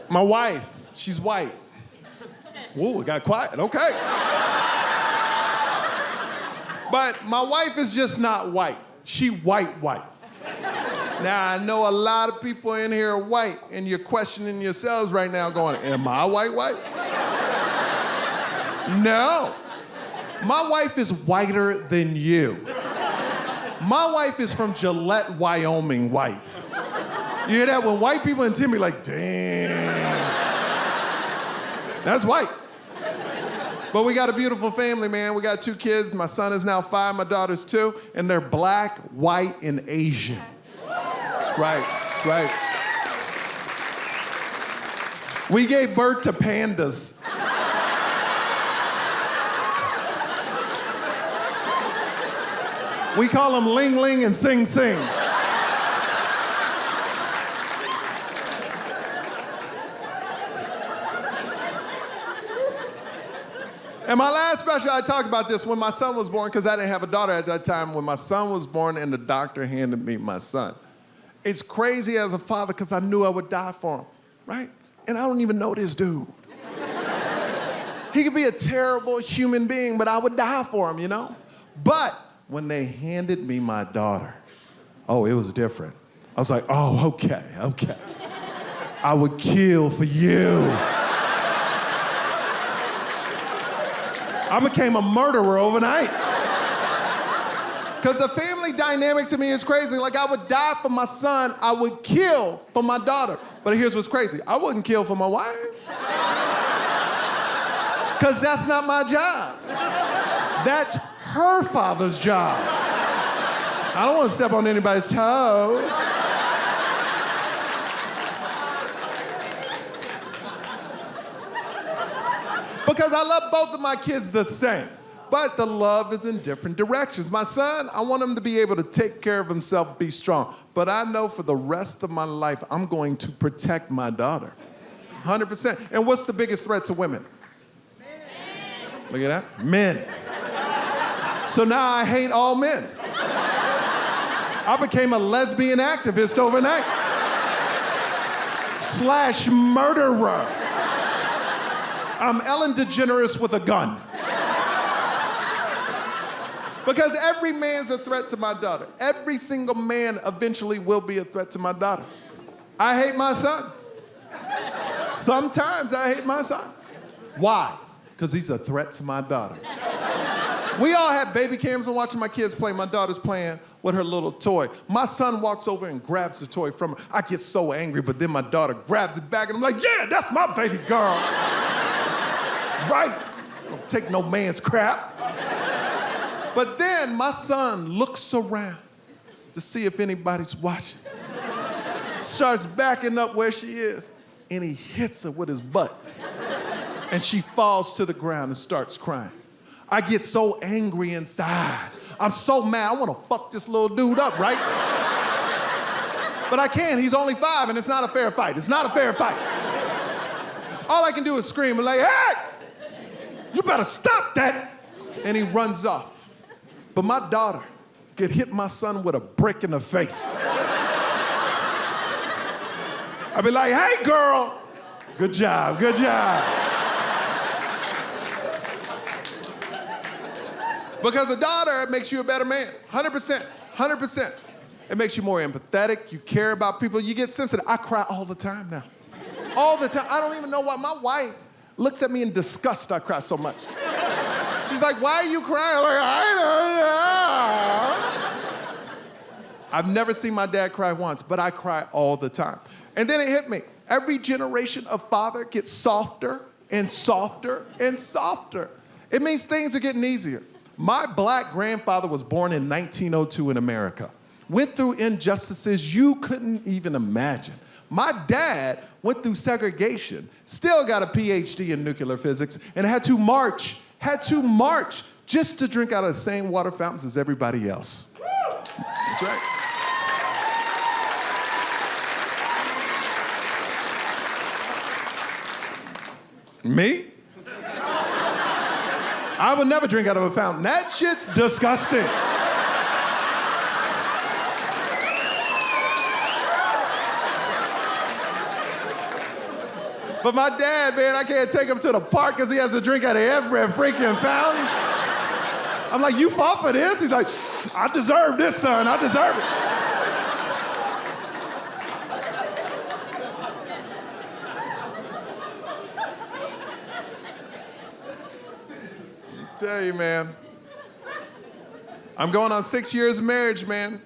My wife, she's white. Whoa, it got quiet, okay. But my wife is just not white. She white. Now, I know a lot of people in here are white, and you're questioning yourselves right now going, am I white? No. My wife is whiter than you. My wife is from Gillette, Wyoming white. You hear that? When white people in Timmy like, damn. That's white. But we got a beautiful family, man. We got 2 kids. My son is now 5, my daughter's 2, and they're black, white, and Asian. That's right. We gave birth to pandas. We call them Ling Ling and Sing Sing. And my last special, I talked about this when my son was born, because I didn't have a daughter at that time. When my son was born and the doctor handed me my son. It's crazy as a father because I knew I would die for him, right? And I don't even know this dude. He could be a terrible human being, but I would die for him, you know? But when they handed me my daughter, oh, it was different. I was like, oh, okay. I would kill for you. I became a murderer overnight. Because the family dynamic to me is crazy. Like, I would die for my son, I would kill for my daughter. But here's what's crazy. I wouldn't kill for my wife. Because that's not my job. That's her father's job. I don't want to step on anybody's toes. Because I love both of my kids the same. But the love is in different directions. My son, I want him to be able to take care of himself, be strong. But I know for the rest of my life, I'm going to protect my daughter. 100%. And what's the biggest threat to women? Look at that. Men. So now I hate all men. I became a lesbian activist overnight. / murderer. I'm Ellen DeGeneres with a gun. Because every man's a threat to my daughter. Every single man eventually will be a threat to my daughter. I hate my son. Sometimes I hate my son. Why? Because he's a threat to my daughter. We all have baby cams and watching my kids play. My daughter's playing with her little toy. My son walks over and grabs the toy from her. I get so angry, but then my daughter grabs it back and I'm like, yeah, that's my baby girl. Right? Don't take no man's crap. But then my son looks around to see if anybody's watching. Starts backing up where she is, and he hits her with his butt. And she falls to the ground and starts crying. I get so angry inside. I'm so mad. I want to fuck this little dude up, right? But I can't. He's only 5, and it's not a fair fight. It's not a fair fight. All I can do is scream and like, hey, you better stop that. And he runs off. But my daughter could hit my son with a brick in the face. I'd be like, hey, girl, good job, good job. Because a daughter makes you a better man, 100%, 100%. It makes you more empathetic, you care about people, you get sensitive. I cry all the time now. All the time. I don't even know why. My wife looks at me in disgust I cry so much. She's like, why are you crying? I'm like, I don't know. I've never seen my dad cry once, but I cry all the time. And then it hit me. Every generation of father gets softer and softer and softer. It means things are getting easier. My black grandfather was born in 1902 in America. Went through injustices you couldn't even imagine. My dad went through segregation, still got a PhD in nuclear physics, and had to march just to drink out of the same water fountains as everybody else. That's right. Me? I would never drink out of a fountain. That shit's disgusting. But my dad, man, I can't take him to the park because he has to drink out of every freaking fountain. I'm like, you fought for this? He's like, I deserve this, son. I deserve it. I tell you, man. I'm going on 6 years of marriage, man.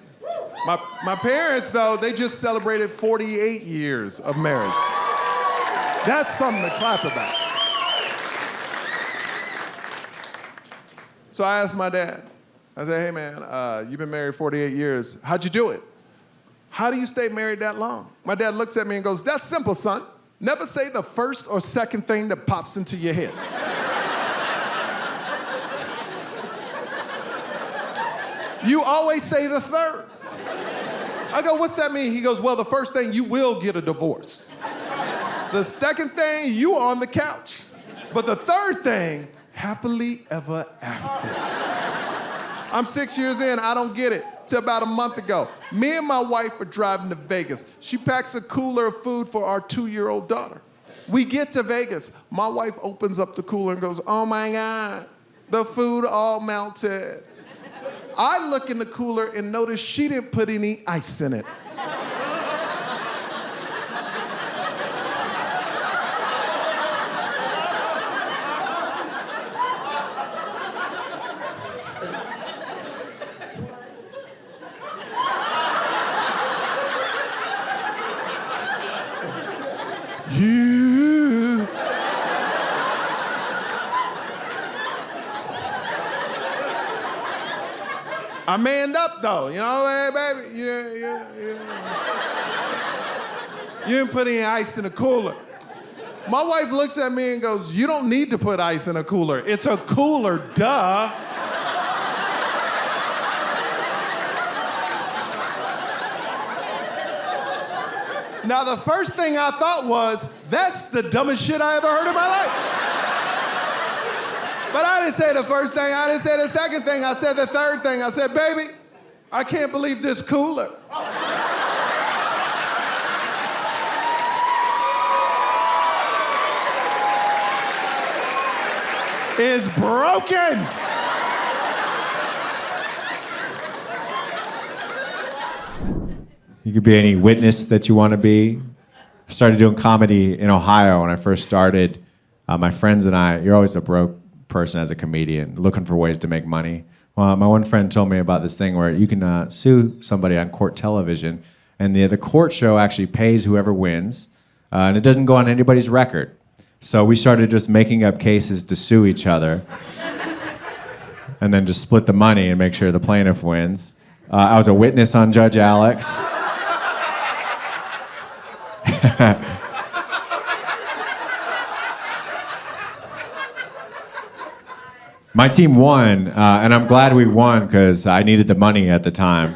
My parents, though, they just celebrated 48 years of marriage. That's something to clap about. So I asked my dad, I said, hey man, you've been married 48 years. How'd you do it? How do you stay married that long? My dad looks at me and goes, that's simple, son. Never say the first or second thing that pops into your head. You always say the third. I go, what's that mean? He goes, well, the first thing, you will get a divorce. The second thing, you are on the couch. But the third thing, happily ever after. I'm 6 years in, I don't get it. to about a month ago. Me and my wife are driving to Vegas. She packs a cooler of food for our 2-year-old daughter. We get to Vegas. My wife opens up the cooler and goes, "Oh my God, the food all melted." I look in the cooler and notice she didn't put any ice in it. You. I manned up though, you know, hey baby, yeah. You didn't put any ice in the cooler. My wife looks at me and goes, "You don't need to put ice in a cooler. It's a cooler, duh." Now, the first thing I thought was, that's the dumbest shit I ever heard in my life. But I didn't say the first thing, I didn't say the second thing, I said the third thing. I said, "Baby, I can't believe this cooler is broken." You could be any witness that you want to be. I started doing comedy in Ohio when I first started. My friends and I, you're always a broke person as a comedian, looking for ways to make money. Well, my one friend told me about this thing where you can sue somebody on court television, and the court show actually pays whoever wins, and it doesn't go on anybody's record. So we started just making up cases to sue each other, and then just split the money and make sure the plaintiff wins. I was a witness on Judge Alex. My team won, and I'm glad we won because I needed the money at the time.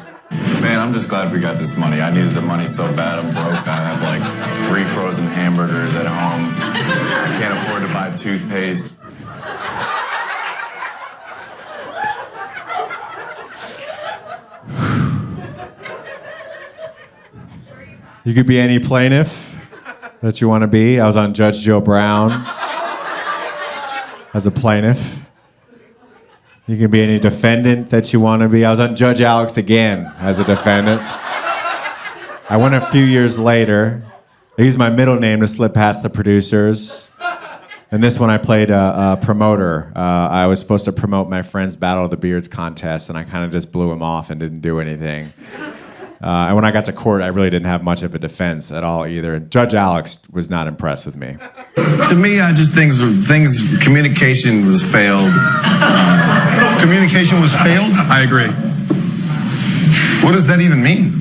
Man, I'm just glad we got this money. I needed the money so bad. I'm broke. I have like 3 frozen hamburgers at home. I can't afford to buy toothpaste. You could be any plaintiff that you want to be. I was on Judge Joe Brown as a plaintiff. You can be any defendant that you want to be. I was on Judge Alex again as a defendant. I went a few years later. I used my middle name to slip past the producers. And this one I played a promoter. I was supposed to promote my friend's Battle of the Beards contest, and I kind of just blew him off and didn't do anything. And when I got to court, I really didn't have much of a defense at all either. And Judge Alex was not impressed with me. To me, I just think communication was failed. Communication was failed? I agree. What does that even mean?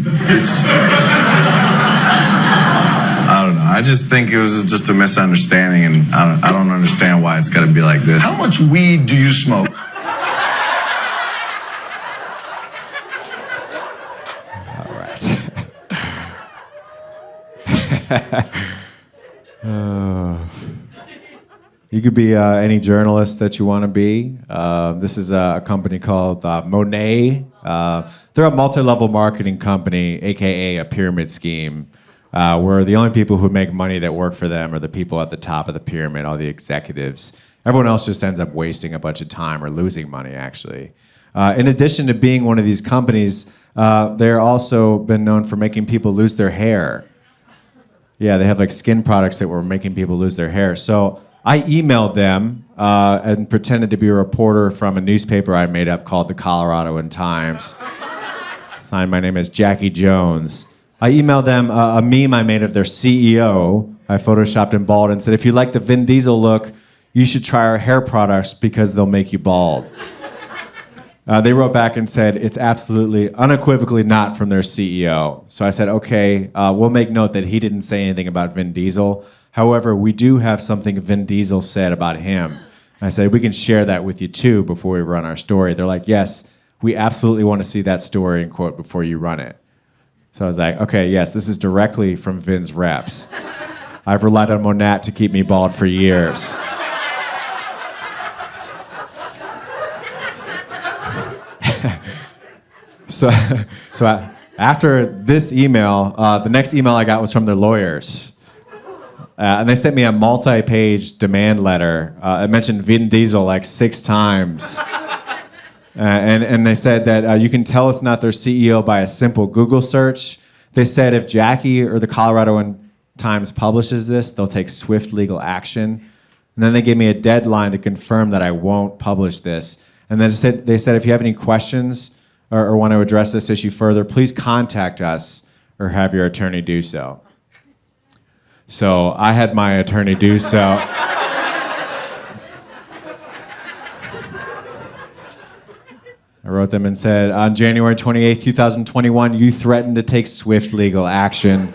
I don't know. I just think it was just a misunderstanding, and I don't understand why it's got to be like this. How much weed do you smoke? You could be any journalist that you want to be. This is a company called Monet. They're a multi-level marketing company, aka a pyramid scheme, where the only people who make money that work for them are the people at the top of the pyramid, all the executives. Everyone else just ends up wasting a bunch of time or losing money, actually. In addition to being one of these companies, they're also been known for making people lose their hair. Yeah, they have like skin products that were making people lose their hair. So I emailed them and pretended to be a reporter from a newspaper I made up called the Colorado Times. Signed, my name is Jackie Jones. I emailed them a meme I made of their CEO. I photoshopped him bald and said, "If you like the Vin Diesel look, you should try our hair products because they'll make you bald." They wrote back and said, "It's absolutely, unequivocally not from their CEO." So I said, "Okay, we'll make note that he didn't say anything about Vin Diesel. However, we do have something Vin Diesel said about him." And I said, "We can share that with you too before we run our story." They're like, "Yes, we absolutely want to see that story and quote before you run it." So I was like, "Okay, yes, this is directly from Vin's reps. I've relied on Monat to keep me bald for years." So, after this email, the next email I got was from their lawyers. And they sent me a multi-page demand letter. It mentioned Vin Diesel like 6 times. And they said that you can tell it's not their CEO by a simple Google search. They said if Jackie or the Colorado Times publishes this, they'll take swift legal action. And then they gave me a deadline to confirm that I won't publish this. And then they said if you have any questions or want to address this issue further, please contact us or have your attorney do so. So I had my attorney do so. I wrote them and said, on January 28th, 2021, you threatened to take swift legal action.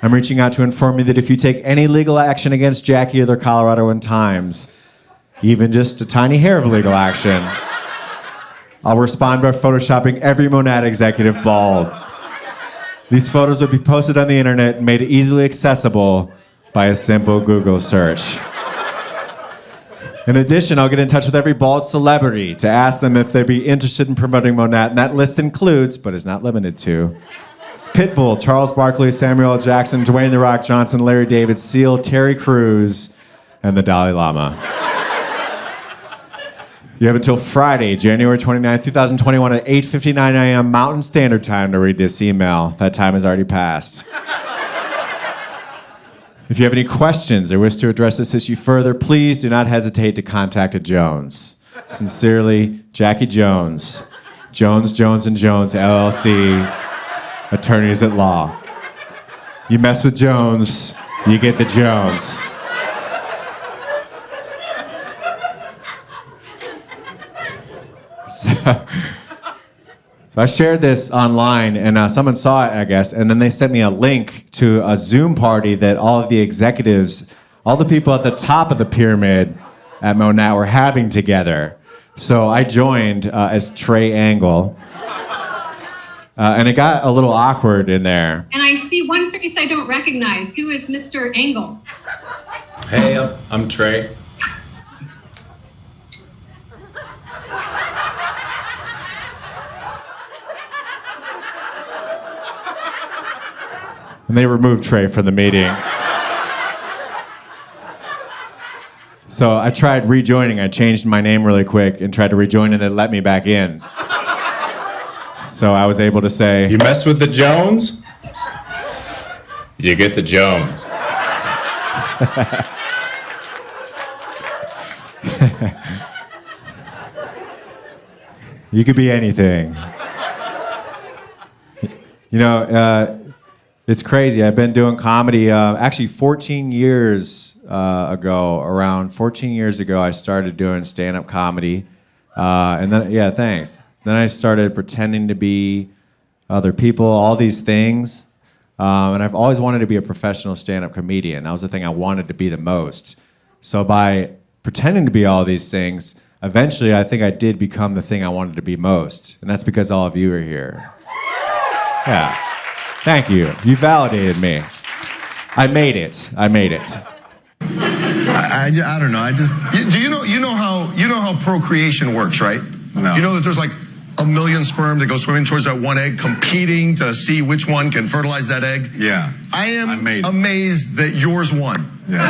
I'm reaching out to inform you that if you take any legal action against Jackie or the Colorado Times, even just a tiny hair of legal action, I'll respond by photoshopping every Monad executive bald. These photos will be posted on the internet and made easily accessible by a simple Google search. In addition, I'll get in touch with every bald celebrity to ask them if they'd be interested in promoting Monad, and that list includes, but is not limited to, Pitbull, Charles Barkley, Samuel L. Jackson, Dwayne "The Rock" Johnson, Larry David, Seal, Terry Crews, and the Dalai Lama. You have until Friday, January 29th, 2021 at 8:59 a.m. Mountain Standard Time to read this email. That time has already passed. If you have any questions or wish to address this issue further, please do not hesitate to contact a Jones. Sincerely, Jackie Jones. Jones, Jones & Jones, LLC, attorneys at law. You mess with Jones, you get the Jones. So I shared this online, and someone saw it, I guess, and then they sent me a link to a Zoom party that all of the executives, all the people at the top of the pyramid at Monad were having together. So I joined as Trey Angle, and it got a little awkward in there. And I see one face I don't recognize. Who is Mr. Angle? Hey, I'm Trey. And they removed Trey from the meeting. So I tried rejoining. I changed my name really quick and tried to rejoin, and they let me back in. So I was able to say, You mess with the Jones, you get the Jones. you could be anything. You know, it's crazy. I've been doing comedy actually 14 years ago. Around 14 years ago, I started doing stand-up comedy. And then, yeah, thanks. Then I started pretending to be other people, all these things. And I've always wanted to be a professional stand-up comedian. That was the thing I wanted to be the most. So by pretending to be all these things, eventually I think I did become the thing I wanted to be most. And that's because all of you are here. Yeah. Thank you. You validated me. I made it. I don't know. Do you know how procreation works, right? No. You know that there's like a million sperm that go swimming towards that one egg, competing to see which one can fertilize that egg? Yeah. I am amazed that yours won. Yeah.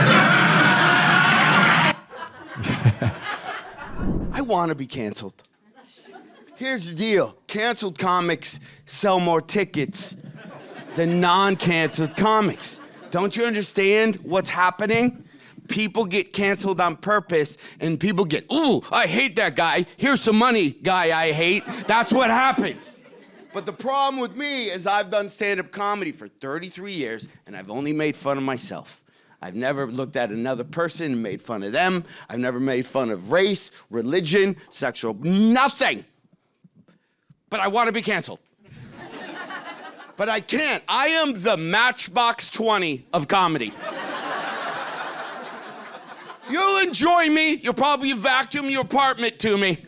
I want to be canceled. Here's the deal. Canceled comics sell more tickets than non-canceled comics. Don't you understand what's happening? People get canceled on purpose, and people get, ooh, I hate that guy. Here's some money, guy I hate. That's what happens. But the problem with me is I've done stand-up comedy for 33 years, and I've only made fun of myself. I've never looked at another person and made fun of them. I've never made fun of race, religion, sexual, nothing. But I want to be canceled. But I can't. I am the Matchbox 20 of comedy. You'll enjoy me. You'll probably vacuum your apartment to me.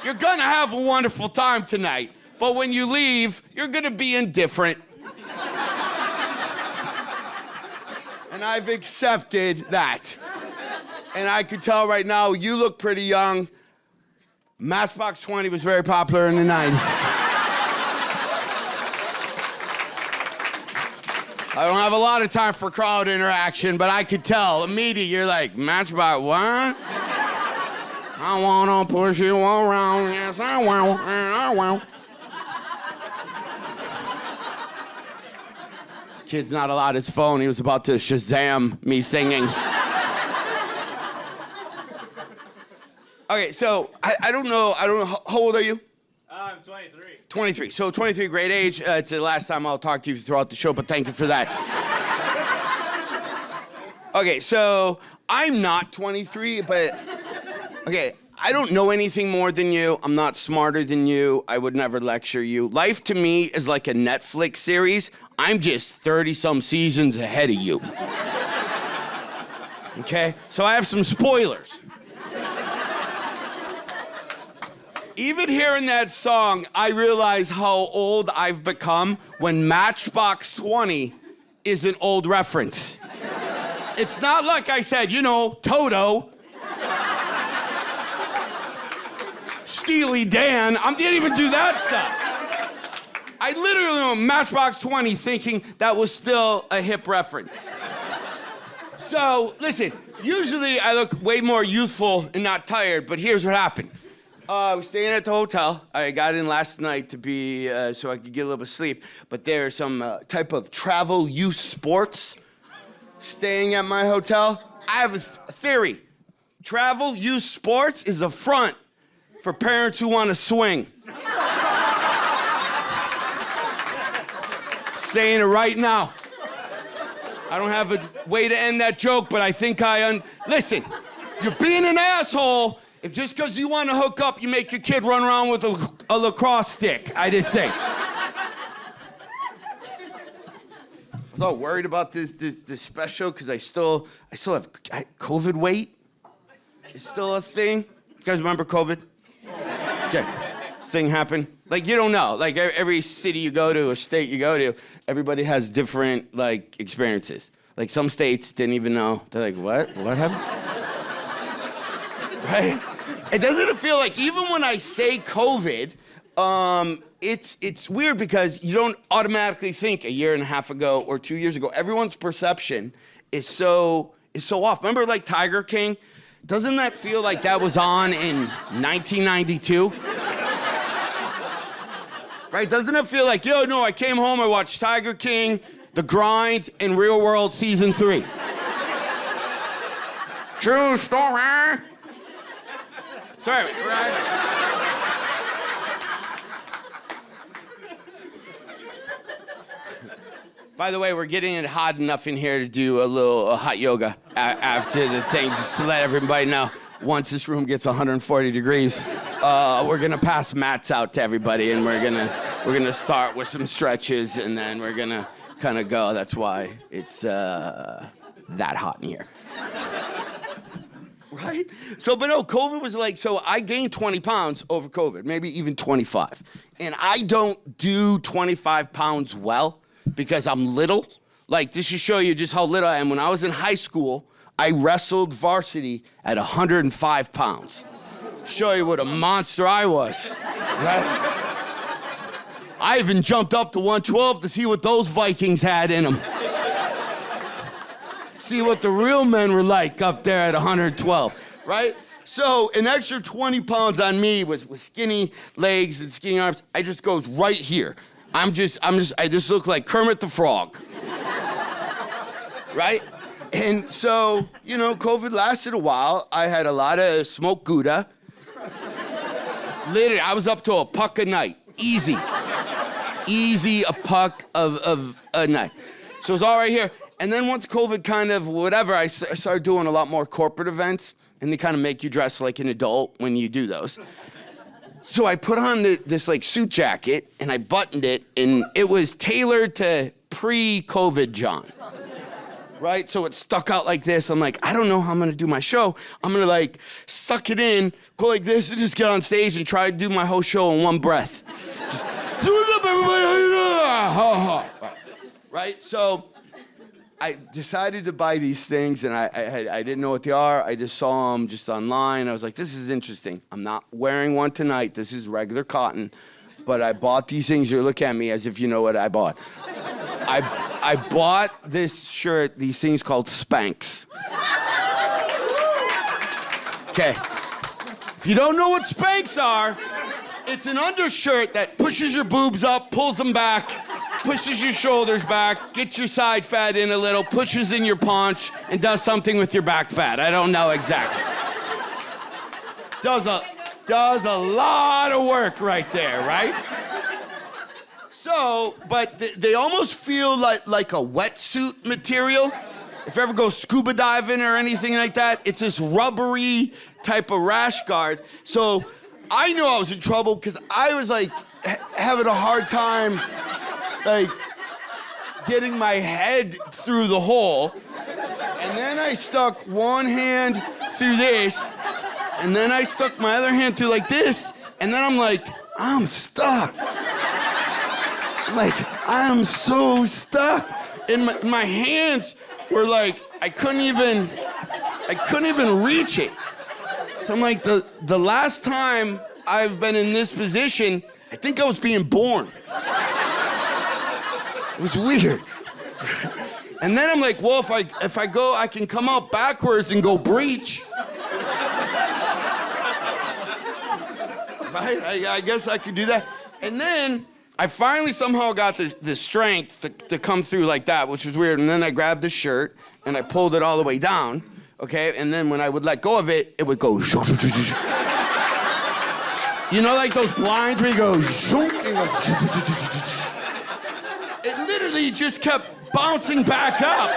You're gonna have a wonderful time tonight. But when you leave, you're gonna be indifferent. And I've accepted that. And I could tell right now, you look pretty young. Matchbox 20 was very popular in the 90s. I don't have a lot of time for crowd interaction, but I could tell immediately you're like, Matchbox what? I wanna push you around, yes I will, I will. Kid's not allowed his phone, he was about to Shazam me singing. Okay, so I don't know, how old are you? I'm 23. 23, so 23, great age. It's the last time I'll talk to you throughout the show, but thank you for that. Okay, so I'm not 23, but, okay, I don't know anything more than you. I'm not smarter than you. I would never lecture you. Life to me is like a Netflix series. I'm just 30-some seasons ahead of you. Okay, so I have some spoilers. Even hearing that song, I realize how old I've become when Matchbox 20 is an old reference. It's not like I said, you know, Toto, Steely Dan. I didn't even do that stuff. I literally went Matchbox 20 thinking that was still a hip reference. So, listen, usually I look way more youthful and not tired, but here's what happened. I was staying at the hotel. I got in last night to be, so I could get a little bit of sleep. But there's some type of travel youth sports staying at my hotel. I have a theory. Travel youth sports is a front for parents who want to swing. Saying it right now. I don't have a way to end that joke, but I think listen, you're being an asshole if just because you want to hook up, you make your kid run around with a lacrosse stick. I just say. I was all worried about this special because I still have COVID weight. It's still a thing. You guys remember COVID? Okay, this thing happened. Like, you don't know. Like, every city you go to, or state you go to, everybody has different, like, experiences. Like, some states didn't even know. They're like, what? What happened? Right? It doesn't feel like, even when I say COVID, it's weird because you don't automatically think a year and a half ago or 2 years ago. Everyone's perception is so off. Remember, like, Tiger King? Doesn't that feel like that was on in 1992? Right? Doesn't it feel like, yo, no, I came home, I watched Tiger King, The Grind, and Real World Season 3. True story. Sorry, right? By the way, we're getting it hot enough in here to do a little hot yoga after the thing, just to let everybody know. Once this room gets 140 degrees, we're gonna pass mats out to everybody, and we're gonna start with some stretches, and then we're gonna kind of go. That's why it's that hot in here. Right? So, but no, COVID was like, so I gained 20 pounds over COVID, maybe even 25. And I don't do 25 pounds well because I'm little. Like, this should show you just how little I am. When I was in high school, I wrestled varsity at 105 pounds. Show you what a monster I was, right? I even jumped up to 112 to see what those Vikings had in them. See what the real men were like up there at 112, right? So an extra 20 pounds on me with skinny legs and skinny arms. I just goes right here. I just look like Kermit the Frog, right? And so, you know, COVID lasted a while. I had a lot of smoked Gouda. Literally, I was up to a puck a night, easy, a puck of a night. So it's all right here. And then once COVID kind of whatever, I started doing a lot more corporate events, and they kind of make you dress like an adult when you do those. So I put on this like suit jacket, and I buttoned it, and it was tailored to pre-COVID John, right? So it stuck out like this. I'm like, I don't know how I'm gonna do my show. I'm gonna like suck it in, go like this, and just get on stage and try to do my whole show in one breath. Just, what's up, everybody? Right? So I decided to buy these things, and I didn't know what they are. I just saw them just online. I was like, this is interesting. I'm not wearing one tonight. This is regular cotton. But I bought these things. You look at me as if you know what I bought. I bought this shirt, these things called Spanx. Okay. If you don't know what Spanx are, it's an undershirt that pushes your boobs up, pulls them back, pushes your shoulders back, gets your side fat in a little, pushes in your paunch, and does something with your back fat. I don't know exactly. Does a lot of work right there, right? So, but they almost feel like a wetsuit material. If you ever go scuba diving or anything like that, it's this rubbery type of rash guard. So I knew I was in trouble because I was like having a hard time like getting my head through the hole. And then I stuck one hand through this, and then I stuck my other hand through like this, and then I'm like, I'm stuck. Like, I'm so stuck. And my hands were like, I couldn't even reach it. So I'm like, the last time I've been in this position, I think I was being born. It was weird. And then I'm like, well, if I go, I can come out backwards and go breach. Right? I guess I could do that. And then I finally somehow got the strength to come through like that, which was weird. And then I grabbed the shirt and I pulled it all the way down, okay? And then when I would let go of it, it would go. You know, like those blinds where you go. It literally just kept bouncing back up.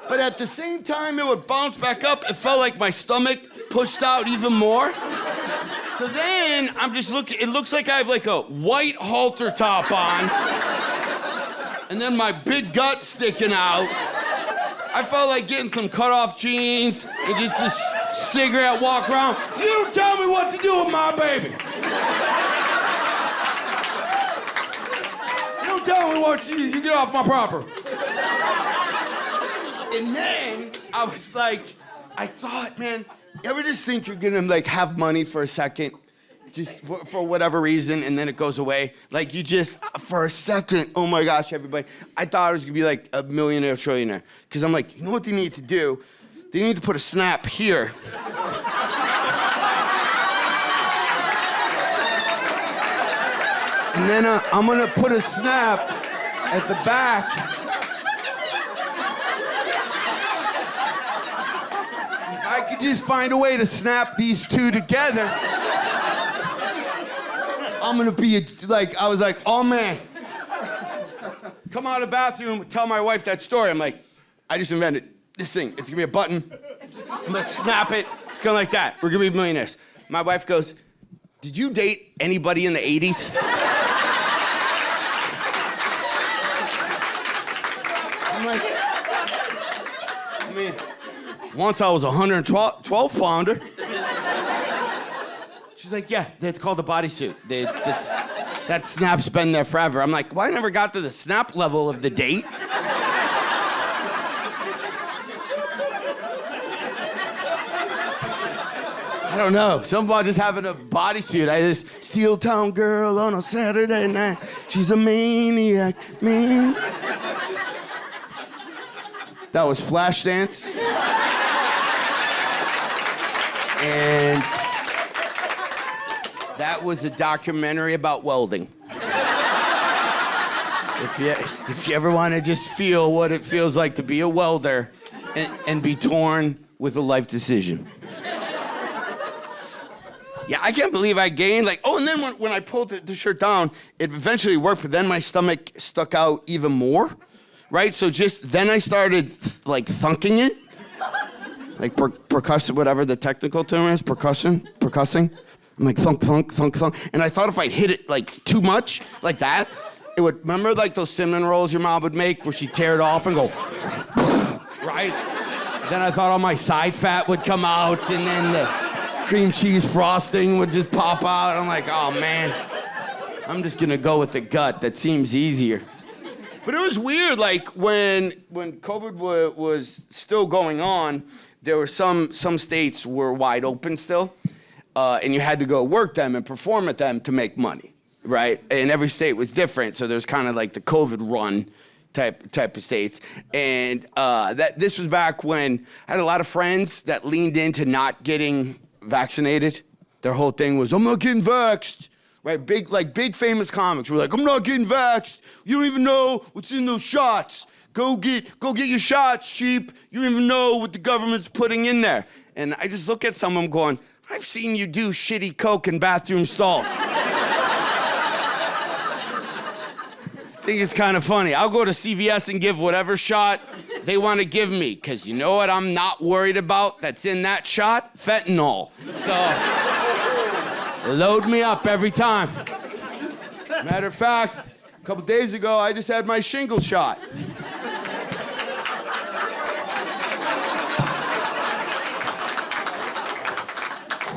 But at the same time it would bounce back up, it felt like my stomach pushed out even more. So then I'm just looking, it looks like I have like a white halter top on, and then my big gut sticking out. I felt like getting some cut-off jeans and just this cigarette walk around. You don't tell me what to do with my baby. You don't tell me what you get off my property. And then I was like, I thought, man, you ever just think you're gonna like have money for a second, just for whatever reason, and then it goes away? Like you just, for a second, oh my gosh, everybody, I thought I was gonna be like a millionaire, trillionaire. Cause I'm like, you know what they need to do? They need to put a snap here. And then I'm gonna put a snap at the back. I could just find a way to snap these two together. I'm gonna be I was like, oh man. Come out of the bathroom, tell my wife that story. I'm like, I just invented this thing. It's gonna be a button. I'm gonna snap it. It's gonna like that. We're gonna be millionaires. My wife goes, did you date anybody in the 80s? I'm like, I mean, once I was a 112 pounder. She's like, yeah, it's called a bodysuit. That snap's been there forever. I'm like, well, I never got to the snap level of the date. I don't know. Something about just having a bodysuit. I just, Steel Town girl on a Saturday night. She's a maniac, man. That was Flashdance. And that was a documentary about welding. If you ever want to just feel what it feels like to be a welder and be torn with a life decision. Yeah, I can't believe I gained, and then when I pulled the shirt down, it eventually worked, but then my stomach stuck out even more, right? So then I started, thunking it. Percussion, whatever the technical term is, percussing. I'm like, thunk, thunk, thunk, thunk. And I thought if I hit it, too much, like that, it would, remember, those cinnamon rolls your mom would make where she'd tear it off and go, right? Then I thought all my side fat would come out, and then the cream cheese frosting would just pop out. I'm like, oh, man. I'm just gonna go with the gut. That seems easier. But it was weird, like when COVID was still going on, there were some states were wide open still, and you had to go work them and perform at them to make money, right? And every state was different, so there's kind of like the COVID run type of states. And this was back when I had a lot of friends that leaned into not getting vaccinated. Their whole thing was, I'm not getting vaxxed. Right, big famous comics were like, I'm not getting vaxxed. You don't even know what's in those shots. Go get your shots, sheep. You don't even know what the government's putting in there. And I just look at someone going, I've seen you do shitty coke in bathroom stalls. I think it's kind of funny. I'll go to CVS and give whatever shot they want to give me, because you know what I'm not worried about that's in that shot? Fentanyl. So... load me up every time. Matter of fact, a couple days ago, I just had my shingle shot.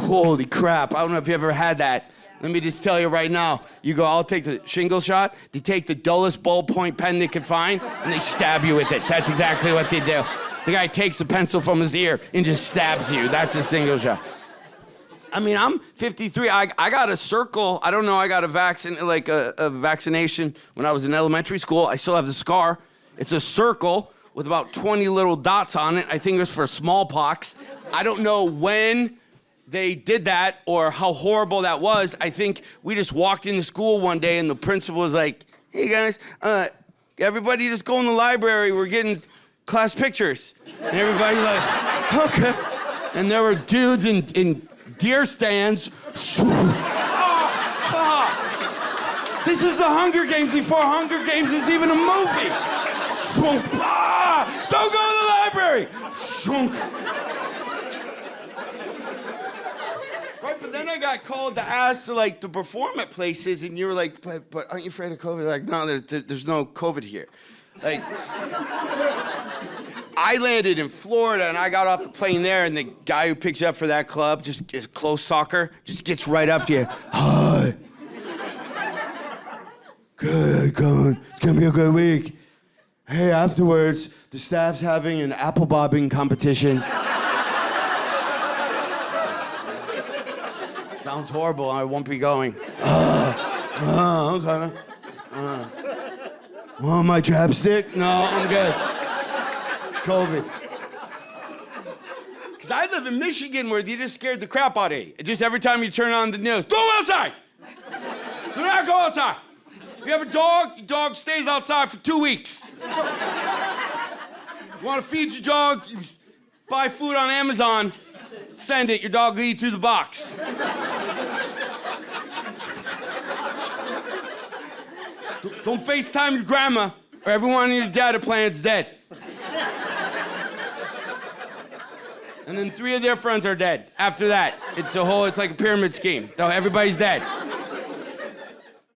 Holy crap, I don't know if you ever had that. Let me just tell you right now, you go, I'll take the shingle shot, they take the dullest ballpoint pen they can find, and they stab you with it. That's exactly what they do. The guy takes a pencil from his ear and just stabs you. That's a single shot. I mean, I'm 53. I got a circle. I don't know. I got a vaccination when I was in elementary school. I still have the scar. It's a circle with about 20 little dots on it. I think it was for smallpox. I don't know when they did that or how horrible that was. I think we just walked into school one day and the principal was like, hey guys, everybody just go in the library. We're getting class pictures. And everybody's like, okay. And there were dudes in deer stands. This is the Hunger Games before Hunger Games is even a movie. Don't go to the library. Right, but then I got called to ask to perform at places, and you were like, but aren't you afraid of COVID? Like, no, there's no COVID here. Like, I landed in Florida, and I got off the plane there, and the guy who picks you up for that club, just is close talker, just gets right up to you. Hi. Good, going. It's gonna be a good week. Hey, afterwards, the staff's having an apple bobbing competition. Sounds horrible. I won't be going. Okay. Want my chapstick? No, I'm good. COVID. Because I live in Michigan where they just scared the crap out of you. Just every time you turn on the news, don't go outside! Do not go outside! If you have a dog, your dog stays outside for 2 weeks. You want to feed your dog, you buy food on Amazon, send it, your dog will eat through the box. Don't FaceTime your grandma, or everyone on your data plan's dead. And then 3 of their friends are dead. After that, it's like a pyramid scheme. Everybody's dead.